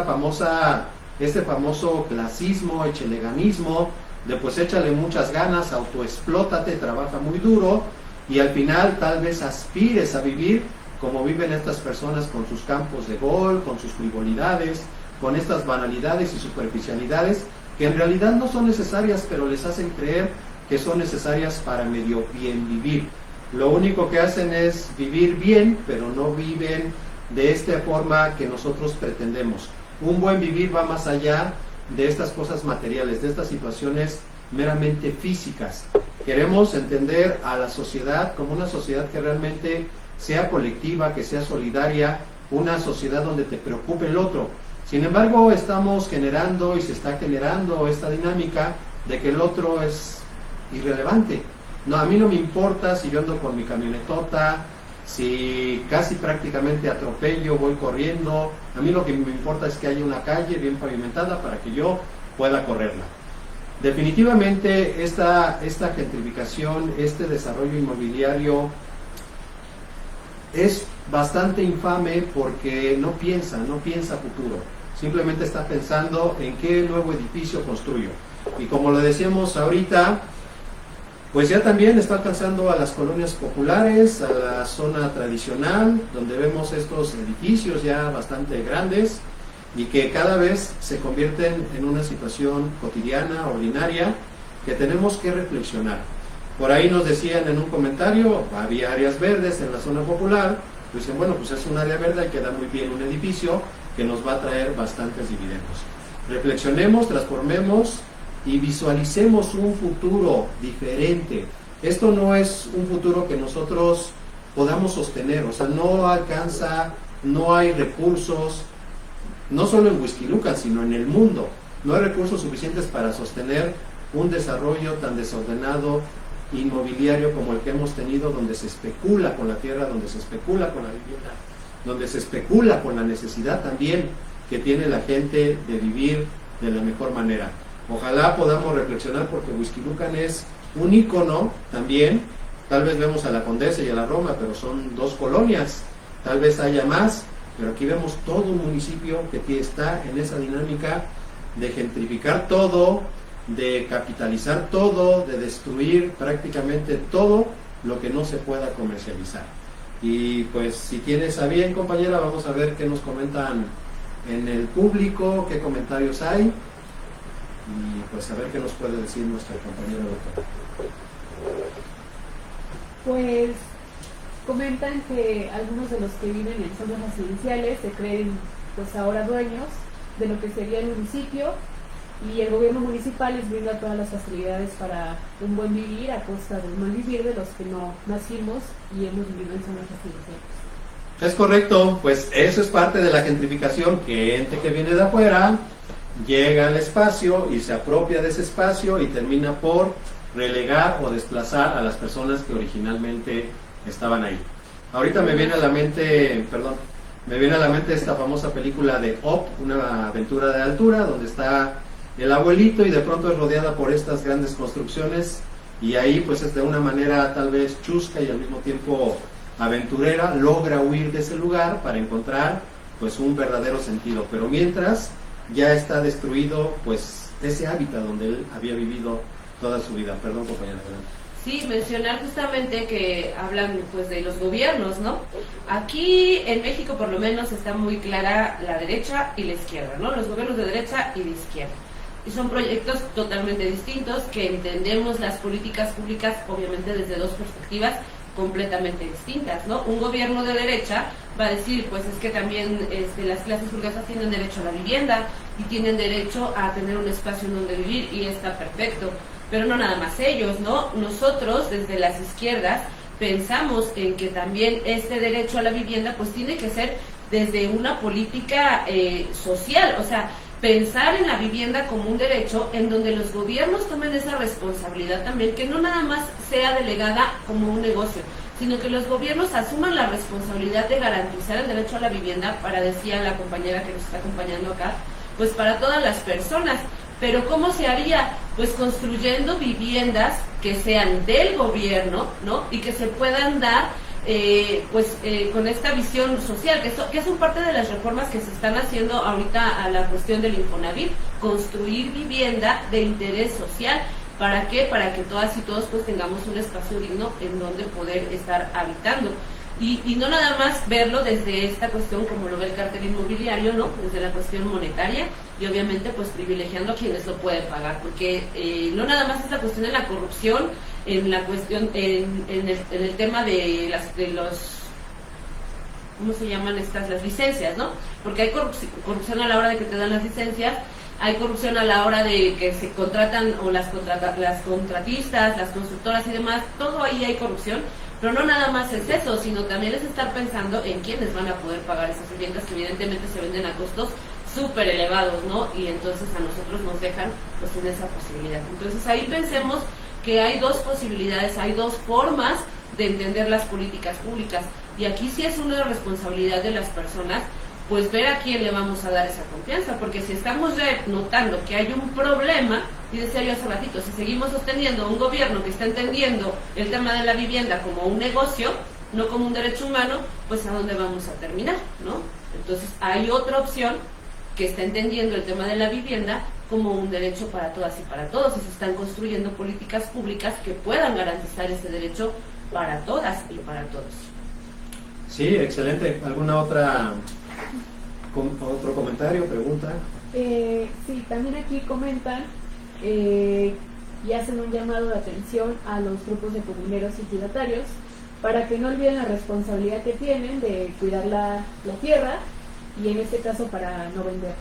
[SPEAKER 1] famoso clasismo, echeleganismo, de pues échale muchas ganas, autoexplótate, trabaja muy duro, y al final tal vez aspires a vivir como viven estas personas con sus campos de golf, con sus frivolidades, con estas banalidades y superficialidades que en realidad no son necesarias, pero les hacen creer que son necesarias para medio bien vivir. Lo único que hacen es vivir bien, pero no viven de esta forma que nosotros pretendemos. Un buen vivir va más allá de estas cosas materiales, de estas situaciones meramente físicas. Queremos entender a la sociedad como una sociedad que realmente sea colectiva, que sea solidaria, una sociedad donde te preocupe el otro. Sin embargo, estamos generando y se está generando esta dinámica de que el otro es irrelevante. No, a mí no me importa si yo ando con mi camionetota, si casi prácticamente atropello, voy corriendo. A mí lo que me importa es que haya una calle bien pavimentada para que yo pueda correrla. Definitivamente esta gentrificación, este desarrollo inmobiliario es bastante infame porque no piensa futuro. Simplemente está pensando en qué nuevo edificio construyo. Y como lo decíamos ahorita, pues ya también está alcanzando a las colonias populares, a la zona tradicional, donde vemos estos edificios ya bastante grandes y que cada vez se convierten en una situación cotidiana, ordinaria, que tenemos que reflexionar. Por ahí nos decían en un comentario, había áreas verdes en la zona popular, pues dicen, bueno, pues es un área verde y queda muy bien un edificio que nos va a traer bastantes dividendos. Reflexionemos, transformemos y visualicemos un futuro diferente. Esto no es un futuro que nosotros podamos sostener, o sea, no alcanza, no hay recursos, no solo en Huixquilucan, sino en el mundo, no hay recursos suficientes para sostener un desarrollo tan desordenado, inmobiliario como el que hemos tenido, donde se especula con la tierra, donde se especula con la vivienda, donde se especula con la necesidad también que tiene la gente de vivir de la mejor manera. Ojalá podamos reflexionar, porque Huixquilucan es un ícono también. Tal vez vemos a la Condesa y a la Roma, pero son dos colonias, tal vez haya más, pero aquí vemos todo un municipio que está en esa dinámica de gentrificar todo, de capitalizar todo, de destruir prácticamente todo lo que no se pueda comercializar. Y pues si tienes a bien, compañera, vamos a ver qué nos comentan en el público, qué comentarios hay, y pues a ver qué nos puede decir nuestra compañera doctora.
[SPEAKER 3] Pues comentan que algunos de los que viven en zonas residenciales se creen pues ahora dueños de lo que sería el municipio, y el gobierno municipal les brinda todas las facilidades para un buen vivir a costa del mal vivir de los que no nacimos y hemos vivido en zonas residenciales.
[SPEAKER 1] Es correcto, pues eso es parte de la gentrificación, que gente que viene de afuera llega al espacio y se apropia de ese espacio y termina por relegar o desplazar a las personas que originalmente estaban ahí. Ahorita me viene a la mente esta famosa película de Up, una aventura de altura, donde está el abuelito y de pronto es rodeada por estas grandes construcciones, y ahí pues es de una manera tal vez chusca y al mismo tiempo aventurera logra huir de ese lugar para encontrar pues un verdadero sentido, pero mientras ya está destruido pues ese hábitat donde él había vivido toda su vida. Perdón, compañera.
[SPEAKER 2] Sí, mencionar justamente que hablan pues de los gobiernos, ¿no? Aquí en México por lo menos está muy clara la derecha y la izquierda, ¿no? Los gobiernos de derecha y de izquierda. Y son proyectos totalmente distintos, que entendemos las políticas públicas obviamente desde dos perspectivas completamente distintas, ¿no? Un gobierno de derecha va a decir, pues es que también las clases burguesas tienen derecho a la vivienda y tienen derecho a tener un espacio en donde vivir, y está perfecto. Pero no nada más ellos, ¿no? Nosotros, desde las izquierdas, pensamos en que también este derecho a la vivienda pues tiene que ser desde una política social, o sea, pensar en la vivienda como un derecho en donde los gobiernos tomen esa responsabilidad también, que no nada más sea delegada como un negocio, sino que los gobiernos asuman la responsabilidad de garantizar el derecho a la vivienda, para, decía la compañera que nos está acompañando acá, pues para todas las personas. Pero ¿cómo se haría? Pues construyendo viviendas que sean del gobierno, ¿no? Y que se puedan dar con esta visión social, que son parte de las reformas que se están haciendo ahorita a la cuestión del Infonavit, construir vivienda de interés social. ¿Para qué? Para que todas y todos pues tengamos un espacio digno en donde poder estar habitando. Y no nada más verlo desde esta cuestión como lo ve el cartel inmobiliario, ¿no? Desde la cuestión monetaria, y obviamente pues privilegiando a quienes lo pueden pagar, porque no nada más es la cuestión de la corrupción, en la cuestión, en el tema de los, ¿cómo se llaman estas? Las licencias, ¿no? Porque hay corrupción a la hora de que te dan las licencias, hay corrupción a la hora de que se contratan, o las contratistas, las constructoras y demás, todo ahí hay corrupción. Pero no nada más es eso, sino también es estar pensando en quiénes van a poder pagar esas viviendas, que evidentemente se venden a costos súper elevados, ¿no? Y entonces a nosotros nos dejan pues en esa posibilidad. Entonces ahí pensemos que hay dos posibilidades, hay dos formas de entender las políticas públicas, y aquí sí es una responsabilidad de las personas pues ver a quién le vamos a dar esa confianza, porque si estamos notando que hay un problema, y decía yo hace ratito, si seguimos sosteniendo un gobierno que está entendiendo el tema de la vivienda como un negocio, no como un derecho humano, pues a dónde vamos a terminar, ¿no? Entonces hay otra opción que está entendiendo el tema de la vivienda como un derecho para todas y para todos, y se están construyendo políticas públicas que puedan garantizar ese derecho para todas y para todos.
[SPEAKER 1] Sí, excelente. ¿Alguna otro comentario, pregunta?
[SPEAKER 3] Sí, también aquí comentan y hacen un llamado de atención a los grupos de comuneros y ejidatarios para que no olviden la responsabilidad que tienen de cuidar la tierra, y en este caso para no vender.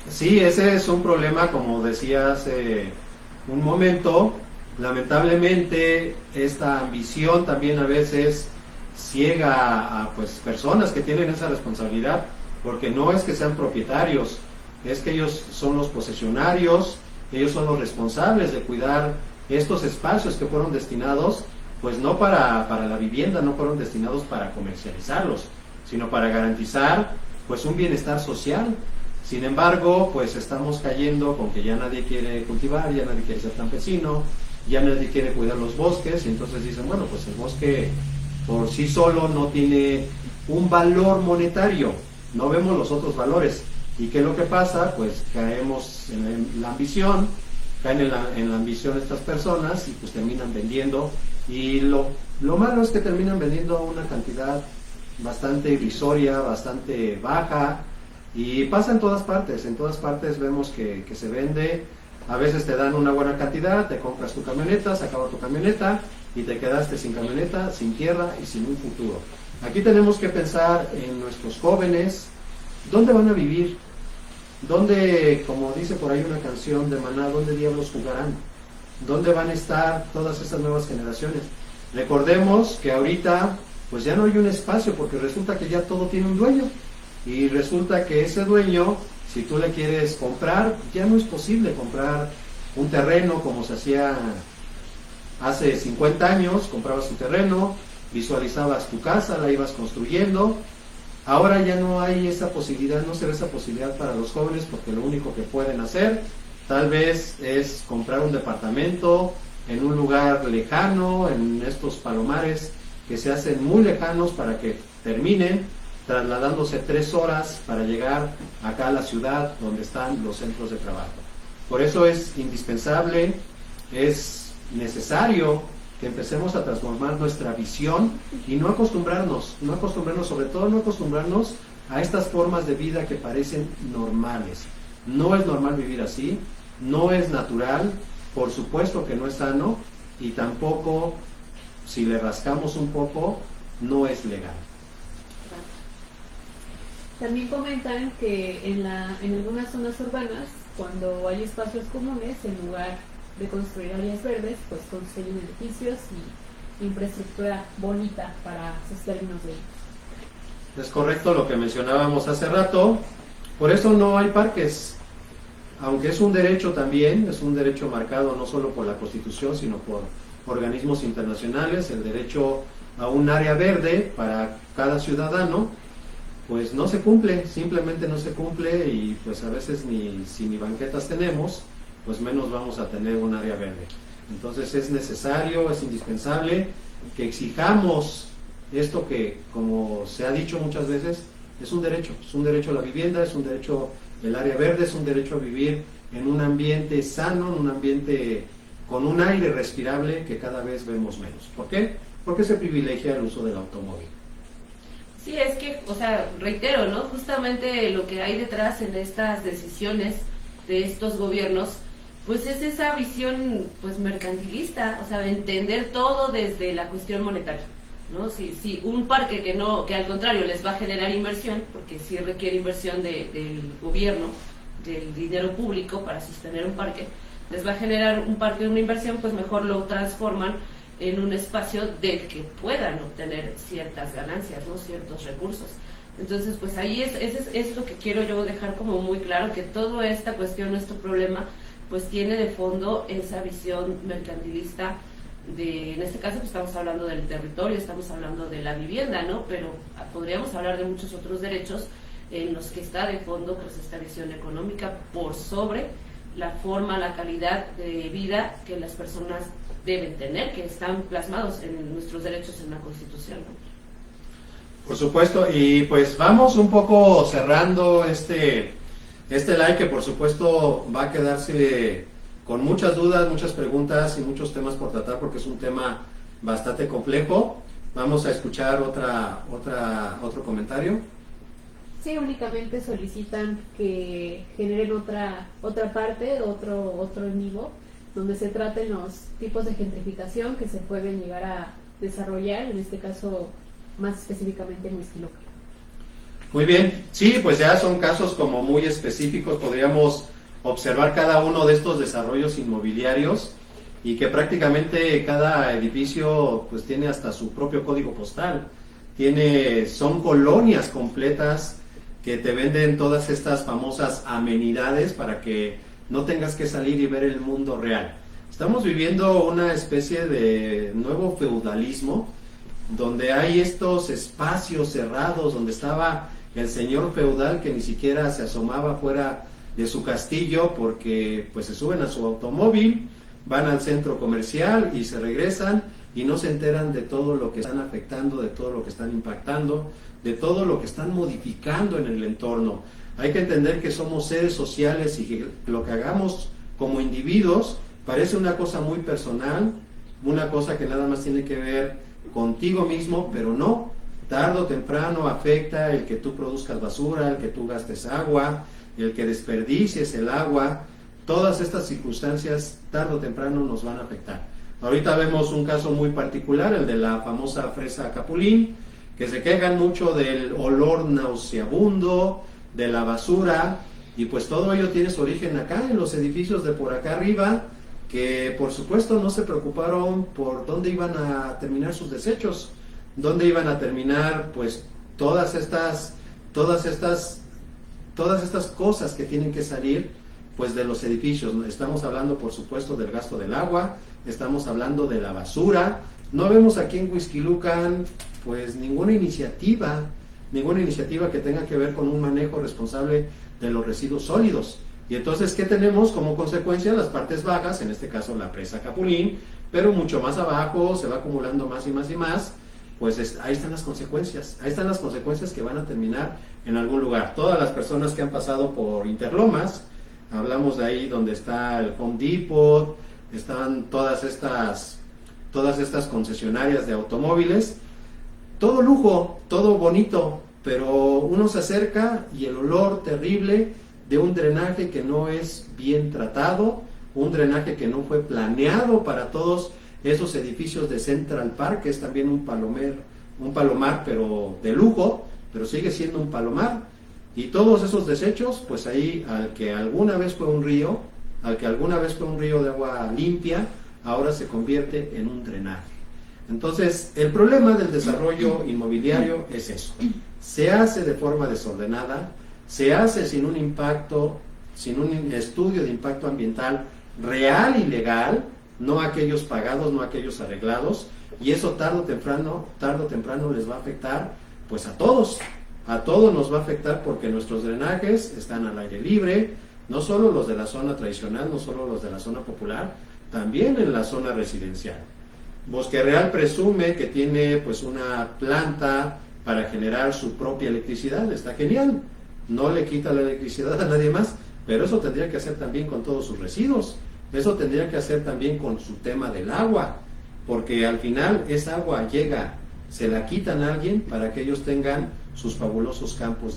[SPEAKER 1] Sí, ese es un problema, como decía hace un momento. Lamentablemente esta ambición también a veces ciega a pues personas que tienen esa responsabilidad, porque no es que sean propietarios, es que ellos son los posesionarios, ellos son los responsables de cuidar estos espacios que fueron destinados, pues no para la vivienda, no fueron destinados para comercializarlos, sino para garantizar pues un bienestar social. Sin embargo, pues estamos cayendo con que ya nadie quiere cultivar, ya nadie quiere ser campesino, ya nadie quiere cuidar los bosques, y entonces dicen, bueno, pues el bosque por sí solo no tiene un valor monetario, no vemos los otros valores. ¿Y qué es lo que pasa? Pues caemos en la ambición, caen en la ambición estas personas, y pues terminan vendiendo, y lo malo es que terminan vendiendo una cantidad bastante irrisoria, bastante baja, Y pasa en todas partes vemos que se vende, a veces te dan una buena cantidad, te compras tu camioneta, se acaba tu camioneta y te quedaste sin camioneta, sin tierra y sin un futuro. Aquí tenemos que pensar en nuestros jóvenes, ¿dónde van a vivir? ¿Dónde, como dice por ahí una canción de Maná, dónde diablos jugarán? ¿Dónde van a estar todas estas nuevas generaciones? Recordemos que ahorita pues ya no hay un espacio porque resulta que ya todo tiene un dueño y resulta que ese dueño, si tú le quieres comprar, ya no es posible comprar un terreno como se hacía hace 50 años, comprabas un terreno, visualizabas tu casa, la ibas construyendo. Ahora ya no hay esa posibilidad, no se ve esa posibilidad para los jóvenes porque lo único que pueden hacer tal vez es comprar un departamento en un lugar lejano, en estos palomares que se hacen muy lejanos para que terminen trasladándose 3 horas para llegar acá a la ciudad donde están los centros de trabajo. Por eso es indispensable, es necesario que empecemos a transformar nuestra visión y no acostumbrarnos, sobre todo no acostumbrarnos a estas formas de vida que parecen normales. No es normal vivir así, no es natural, por supuesto que no es sano y tampoco, si le rascamos un poco, no es legal.
[SPEAKER 3] También comentan que en algunas zonas urbanas, cuando hay espacios comunes, en lugar de construir áreas verdes, pues construyen edificios y infraestructura bonita para sus términos de ellos.
[SPEAKER 1] Es correcto lo que mencionábamos hace rato, por eso no hay parques, aunque es un derecho también, es un derecho marcado no solo por la Constitución, sino por organismos internacionales, el derecho a un área verde para cada ciudadano, pues no se cumple, simplemente no se cumple y pues a veces si ni banquetas tenemos, pues menos vamos a tener un área verde. Entonces es necesario, es indispensable que exijamos esto que, como se ha dicho muchas veces, es un derecho a la vivienda, es un derecho el área verde, es un derecho a vivir en un ambiente sano, en un ambiente con un aire respirable que cada vez vemos menos. ¿Por qué? Porque se privilegia el uso del automóvil.
[SPEAKER 2] Sí, es que, o sea, reitero, ¿no? Justamente lo que hay detrás en estas decisiones de estos gobiernos, pues es esa visión, pues, mercantilista, o sea, de entender todo desde la cuestión monetaria, ¿no? Si un parque que al contrario les va a generar inversión, porque sí requiere inversión del gobierno, del dinero público para sostener un parque, les va a generar un parque una inversión, pues mejor lo transforman en un espacio del que puedan obtener ciertas ganancias, ¿no? Ciertos recursos. Entonces, pues ahí es lo que quiero yo dejar como muy claro, que toda esta cuestión, nuestro problema, pues tiene de fondo esa visión mercantilista en este caso pues estamos hablando del territorio, estamos hablando de la vivienda, ¿no? Pero podríamos hablar de muchos otros derechos en los que está de fondo pues esta visión económica por sobre la forma, la calidad de vida que las personas deben tener, que están plasmados en nuestros derechos en la Constitución, ¿no?
[SPEAKER 1] Por supuesto, y pues vamos un poco cerrando este live que por supuesto va a quedarse con muchas dudas, muchas preguntas y muchos temas por tratar porque es un tema bastante complejo. Vamos a escuchar otro comentario.
[SPEAKER 3] Sí, únicamente solicitan que generen otra parte, otro en vivo, donde se traten los tipos de gentrificación que se pueden llegar a desarrollar, en este caso más específicamente en Huixquilucan.
[SPEAKER 1] Muy bien, sí, pues ya son casos como muy específicos, podríamos observar cada uno de estos desarrollos inmobiliarios y que prácticamente cada edificio pues tiene hasta su propio código postal, son colonias completas que te venden todas estas famosas amenidades para que no tengas que salir y ver el mundo real. Estamos viviendo una especie de nuevo feudalismo donde hay estos espacios cerrados donde estaba el señor feudal que ni siquiera se asomaba fuera de su castillo porque pues se suben a su automóvil, van al centro comercial y se regresan y no se enteran de todo lo que están afectando, de todo lo que están impactando, de todo lo que están modificando en el entorno. Hay que entender que somos seres sociales y que lo que hagamos como individuos parece una cosa muy personal, una cosa que nada más tiene que ver contigo mismo, pero no. Tarde o temprano afecta el que tú produzcas basura, el que tú gastes agua, el que desperdicies el agua. Todas estas circunstancias tarde o temprano nos van a afectar. Ahorita vemos un caso muy particular, el de la famosa fresa capulín, que se quejan mucho del olor nauseabundo, de la basura, y pues todo ello tiene su origen acá, en los edificios de por acá arriba, que por supuesto no se preocuparon por dónde iban a terminar sus desechos, dónde iban a terminar pues todas estas cosas que tienen que salir pues de los edificios. Estamos hablando por supuesto del gasto del agua, estamos hablando de la basura. No vemos aquí en Huixquilucan pues ninguna iniciativa que tenga que ver con un manejo responsable de los residuos sólidos. Y entonces, ¿qué tenemos como consecuencia? Las partes bajas, en este caso la presa Capulín, pero mucho más abajo se va acumulando más y más y más. Pues ahí están las consecuencias que van a terminar en algún lugar. Todas las personas que han pasado por Interlomas, hablamos de ahí donde está el Home Depot, están todas estas concesionarias de automóviles, todo lujo, todo bonito, pero uno se acerca y el olor terrible de un drenaje que no es bien tratado, un drenaje que no fue planeado para todos esos edificios de Central Park, que es también un palomar pero de lujo, pero sigue siendo un palomar, y todos esos desechos, pues ahí al que alguna vez fue un río de agua limpia, ahora se convierte en un drenaje. Entonces, el problema del desarrollo inmobiliario es eso, se hace de forma desordenada, se hace sin un estudio de impacto ambiental real y legal, no aquellos pagados, no aquellos arreglados, y eso tarde o temprano les va a afectar pues a todos nos va a afectar, porque nuestros drenajes están al aire libre, no solo los de la zona tradicional, no solo los de la zona popular, también en la zona residencial. Bosque Real presume que tiene pues una planta para generar su propia electricidad, está genial, no le quita la electricidad a nadie más, pero eso tendría que hacer también con todos sus residuos, eso tendría que hacer también con su tema del agua, porque al final esa agua llega, se la quitan a alguien para que ellos tengan sus fabulosos campos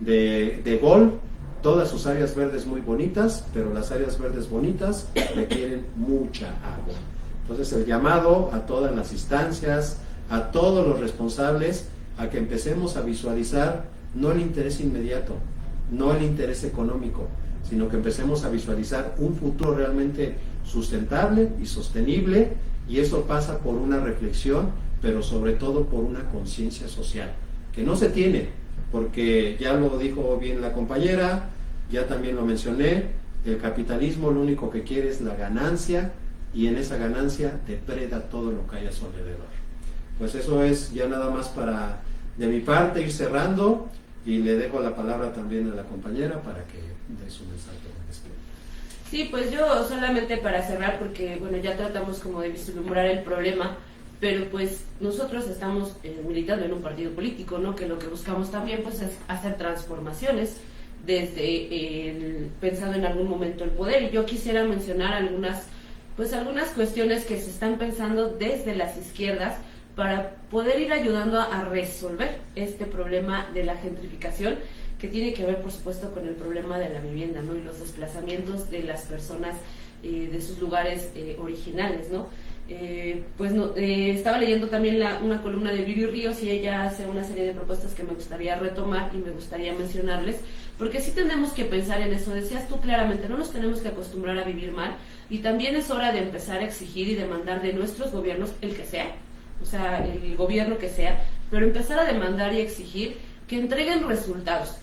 [SPEAKER 1] de golf, todas sus áreas verdes muy bonitas, pero las áreas verdes bonitas requieren mucha agua. Entonces el llamado a todas las instancias, a todos los responsables, a que empecemos a visualizar no el interés inmediato, no el interés económico, sino que empecemos a visualizar un futuro realmente sustentable y sostenible, y eso pasa por una reflexión, pero sobre todo por una conciencia social, que no se tiene, porque ya lo dijo bien la compañera, ya también lo mencioné, el capitalismo lo único que quiere es la ganancia, y en esa ganancia depreda todo lo que hay a su alrededor. Pues eso es ya nada más para, de mi parte, ir cerrando, y le dejo la palabra también a la compañera para que dé su mensaje.
[SPEAKER 2] Sí, pues yo solamente para cerrar, porque bueno, ya tratamos como de vislumbrar el problema, pero pues nosotros estamos militando en un partido político, ¿no? Que lo que buscamos también pues es hacer transformaciones desde pensando en algún momento el poder. Y yo quisiera mencionar algunas cuestiones que se están pensando desde las izquierdas para poder ir ayudando a resolver este problema de la gentrificación, que tiene que ver por supuesto con el problema de la vivienda, ¿no? Y los desplazamientos de las personas de sus lugares originales, ¿no? Estaba leyendo también una columna de Viri Ríos, y ella hace una serie de propuestas que me gustaría retomar y me gustaría mencionarles, porque sí tenemos que pensar en eso. Decías tú claramente, no nos tenemos que acostumbrar a vivir mal, y también es hora de empezar a exigir y demandar de nuestros gobiernos, el que sea, o sea, el gobierno que sea, pero empezar a demandar y exigir que entreguen resultados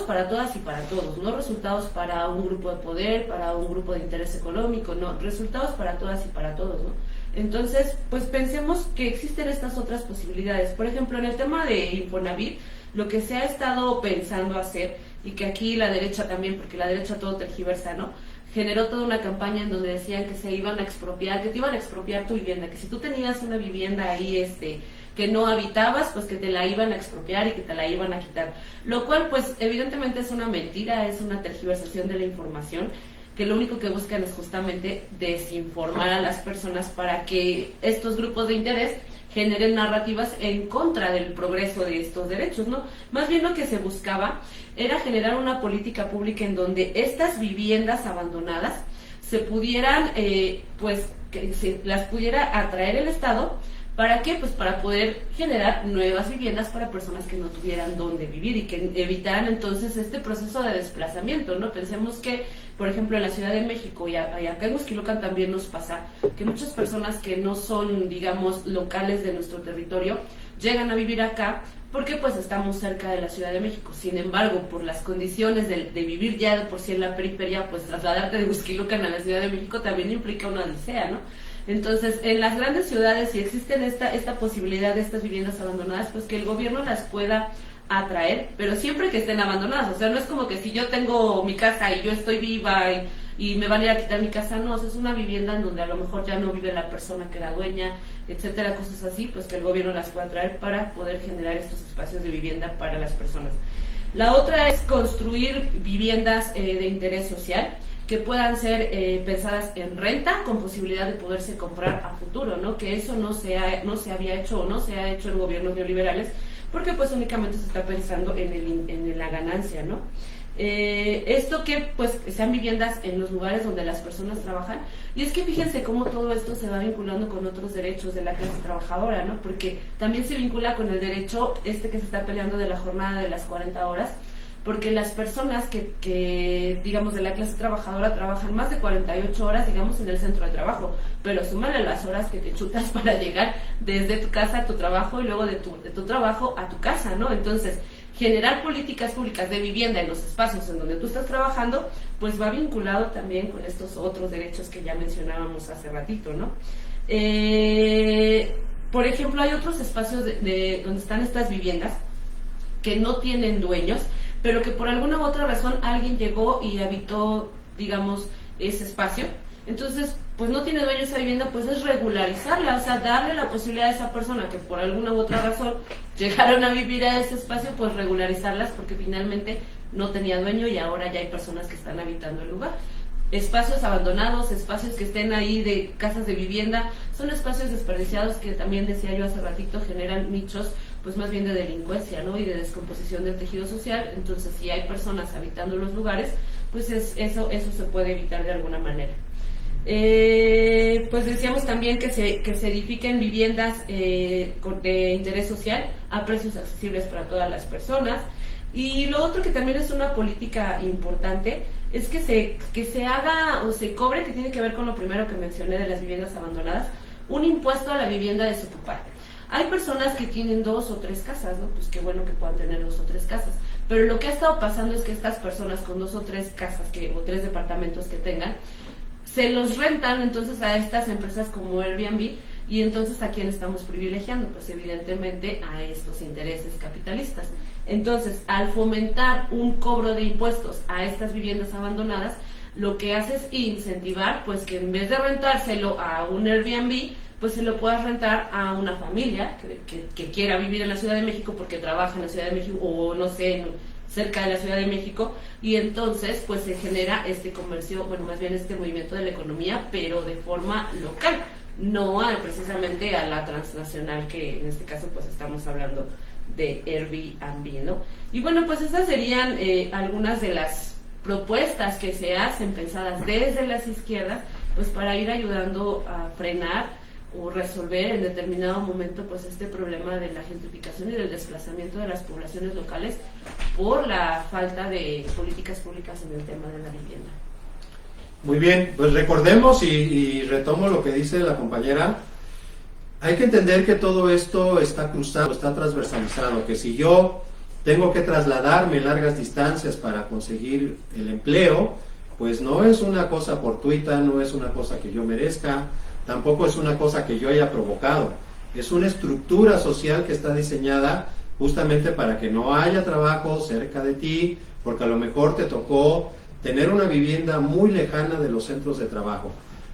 [SPEAKER 2] para todas y para todos, no resultados para un grupo de poder, para un grupo de interés económico, no, resultados para todas y para todos, ¿no? Entonces, pues pensemos que existen estas otras posibilidades. Por ejemplo, en el tema de Infonavit, lo que se ha estado pensando hacer, y que aquí la derecha también, porque la derecha todo tergiversa, ¿no? Generó toda una campaña en donde decían que se iban a expropiar, que te iban a expropiar tu vivienda, que si tú tenías una vivienda ahí, que no habitabas, pues que te la iban a expropiar y que te la iban a quitar, lo cual pues evidentemente es una mentira, es una tergiversación de la información, que lo único que buscan es justamente desinformar a las personas para que estos grupos de interés generen narrativas en contra del progreso de estos derechos, ¿no? Más bien lo que se buscaba era generar una política pública en donde estas viviendas abandonadas se pudieran, pues, que se las pudiera atraer el Estado. ¿Para qué? Pues para poder generar nuevas viviendas para personas que no tuvieran dónde vivir y que evitaran entonces este proceso de desplazamiento, ¿no? Pensemos que, por ejemplo, en la Ciudad de México y acá en Huixquilucan también nos pasa que muchas personas que no son, digamos, locales de nuestro territorio, llegan a vivir acá porque pues estamos cerca de la Ciudad de México. Sin embargo, por las condiciones de vivir ya de por sí en la periferia, pues trasladarte de Huixquilucan a la Ciudad de México también implica una odisea, ¿no? Entonces, en las grandes ciudades, si existen esta posibilidad de estas viviendas abandonadas, pues que el gobierno las pueda atraer, pero siempre que estén abandonadas. O sea, no es como que si yo tengo mi casa y yo estoy viva y me van a ir a quitar mi casa, no, o sea, es una vivienda en donde a lo mejor ya no vive la persona que era dueña, etcétera, cosas así, pues que el gobierno las pueda atraer para poder generar estos espacios de vivienda para las personas. La otra es construir viviendas de interés social, que puedan ser pensadas en renta con posibilidad de poderse comprar a futuro, ¿no? Que eso no se había hecho o no se ha hecho en gobiernos neoliberales, porque pues únicamente se está pensando en la ganancia, ¿no? Esto que pues sean viviendas en los lugares donde las personas trabajan, y es que fíjense cómo todo esto se va vinculando con otros derechos de la clase trabajadora, ¿no? Porque también se vincula con el derecho que se está peleando de la jornada de las 40 horas, porque las personas que digamos de la clase trabajadora trabajan más de 48 horas, digamos, en el centro de trabajo, pero súmale las horas que te chutas para llegar desde tu casa a tu trabajo y luego de tu trabajo a tu casa, ¿no? Entonces, generar políticas públicas de vivienda en los espacios en donde tú estás trabajando, pues va vinculado también con estos otros derechos que ya mencionábamos hace ratito, ¿no? Por ejemplo, hay otros espacios donde están estas viviendas que no tienen dueños, pero que por alguna u otra razón alguien llegó y habitó, digamos, ese espacio. Entonces, pues no tiene dueño esa vivienda, pues es regularizarla, o sea, darle la posibilidad a esa persona que por alguna u otra razón llegaron a vivir a ese espacio, pues regularizarlas porque finalmente no tenía dueño y ahora ya hay personas que están habitando el lugar. Espacios abandonados, espacios que estén ahí de casas de vivienda, son espacios desperdiciados que también decía yo hace ratito generan nichos pues más bien de delincuencia, ¿no? Y de descomposición del tejido social. Entonces, si hay personas habitando los lugares, pues eso se puede evitar de alguna manera. Pues decíamos también que se edifiquen viviendas de interés social a precios accesibles para todas las personas. Y lo otro que también es una política importante es que se haga o se cobre, que tiene que ver con lo primero que mencioné de las viviendas abandonadas, un impuesto a la vivienda desocupada. Hay personas que tienen 2 o 3 casas, ¿no? Pues qué bueno que puedan tener 2 o 3 casas. Pero lo que ha estado pasando es que estas personas con 2 o 3 casas o 3 departamentos que tengan, se los rentan entonces a estas empresas como Airbnb, y entonces ¿a quién estamos privilegiando? Pues evidentemente a estos intereses capitalistas. Entonces, al fomentar un cobro de impuestos a estas viviendas abandonadas, lo que hace es incentivar pues que en vez de rentárselo a un Airbnb, pues se lo puedas rentar a una familia que quiera vivir en la Ciudad de México porque trabaja en la Ciudad de México o no sé, cerca de la Ciudad de México, y entonces pues se genera este comercio, bueno, más bien este movimiento de la economía, pero de forma local, no precisamente a la transnacional, que en este caso pues estamos hablando de Airbnb, ¿no? Y bueno, pues esas serían algunas de las propuestas que se hacen pensadas desde las izquierdas, pues para ir ayudando a frenar o resolver en determinado momento pues este problema de la gentrificación y del desplazamiento de las poblaciones locales por la falta de políticas públicas en el tema de la vivienda.
[SPEAKER 1] Muy bien, pues recordemos y retomo lo que dice la compañera. Hay que entender que todo esto está cruzado, está transversalizado, que si yo tengo que trasladarme largas distancias para conseguir el empleo, pues no es una cosa fortuita, no es una cosa que yo merezca, tampoco es una cosa que yo haya provocado, es una estructura social que está diseñada justamente para que no haya trabajo cerca de ti, porque a lo mejor te tocó tener una vivienda muy lejana de los centros de trabajo.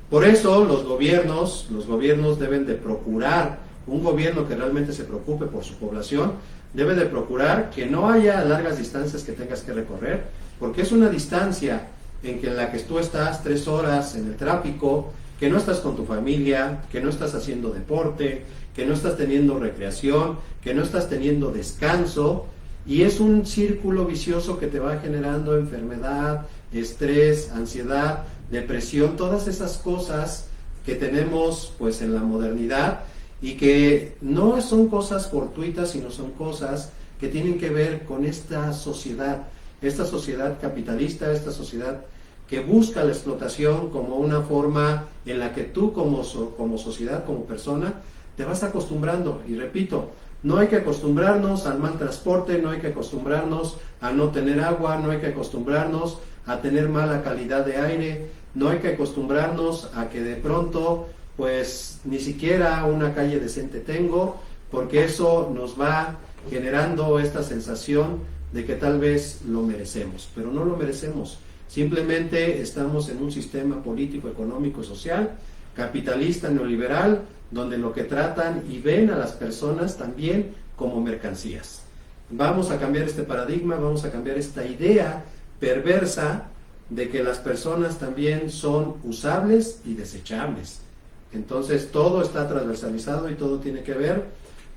[SPEAKER 1] Por eso los gobiernos deben de procurar, un gobierno que realmente se preocupe por su población, debe de procurar que no haya largas distancias que tengas que recorrer, porque es una distancia en la que tú estás 3 horas en el tráfico, que no estás con tu familia, que no estás haciendo deporte, que no estás teniendo recreación, que no estás teniendo descanso, y es un círculo vicioso que te va generando enfermedad, estrés, ansiedad, depresión, todas esas cosas que tenemos pues en la modernidad y que no son cosas fortuitas, sino son cosas que tienen que ver con esta sociedad capitalista, esta sociedad que busca la explotación como una forma en la que tú como sociedad, como persona, te vas acostumbrando. Y repito, no hay que acostumbrarnos al mal transporte, no hay que acostumbrarnos a no tener agua, no hay que acostumbrarnos a tener mala calidad de aire, no hay que acostumbrarnos a que de pronto pues ni siquiera una calle decente tengo, porque eso nos va generando esta sensación de que tal vez lo merecemos, pero no lo merecemos. Simplemente estamos en un sistema político, económico, social, capitalista, neoliberal, donde lo que tratan y ven a las personas también como mercancías. Vamos a cambiar este paradigma, vamos a cambiar esta idea perversa de que las personas también son usables y desechables. Entonces todo está transversalizado y todo tiene que ver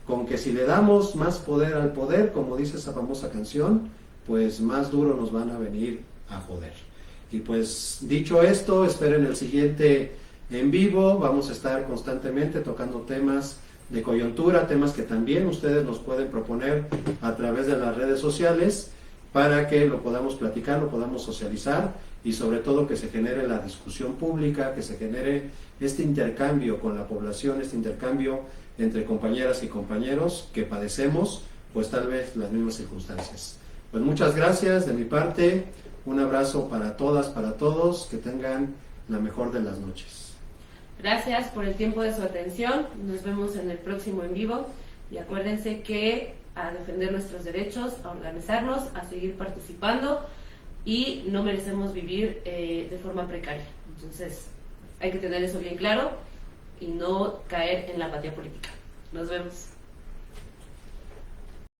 [SPEAKER 1] con que si le damos más poder al poder, como dice esa famosa canción, pues más duro nos van a venir a joder. Y pues dicho esto, esperen el siguiente en vivo, vamos a estar constantemente tocando temas de coyuntura, temas que también ustedes nos pueden proponer a través de las redes sociales para que lo podamos platicar, lo podamos socializar y sobre todo que se genere la discusión pública, que se genere este intercambio con la población, este intercambio entre compañeras y compañeros que padecemos pues tal vez las mismas circunstancias. Pues muchas gracias de mi parte, un abrazo para todas, para todos, que tengan la mejor de las noches.
[SPEAKER 2] Gracias por el tiempo de su atención, nos vemos en el próximo en vivo y acuérdense que a defender nuestros derechos, a organizarnos, a seguir participando y no merecemos vivir de forma precaria. Entonces hay que tener eso bien claro y no caer en la apatía política. Nos vemos.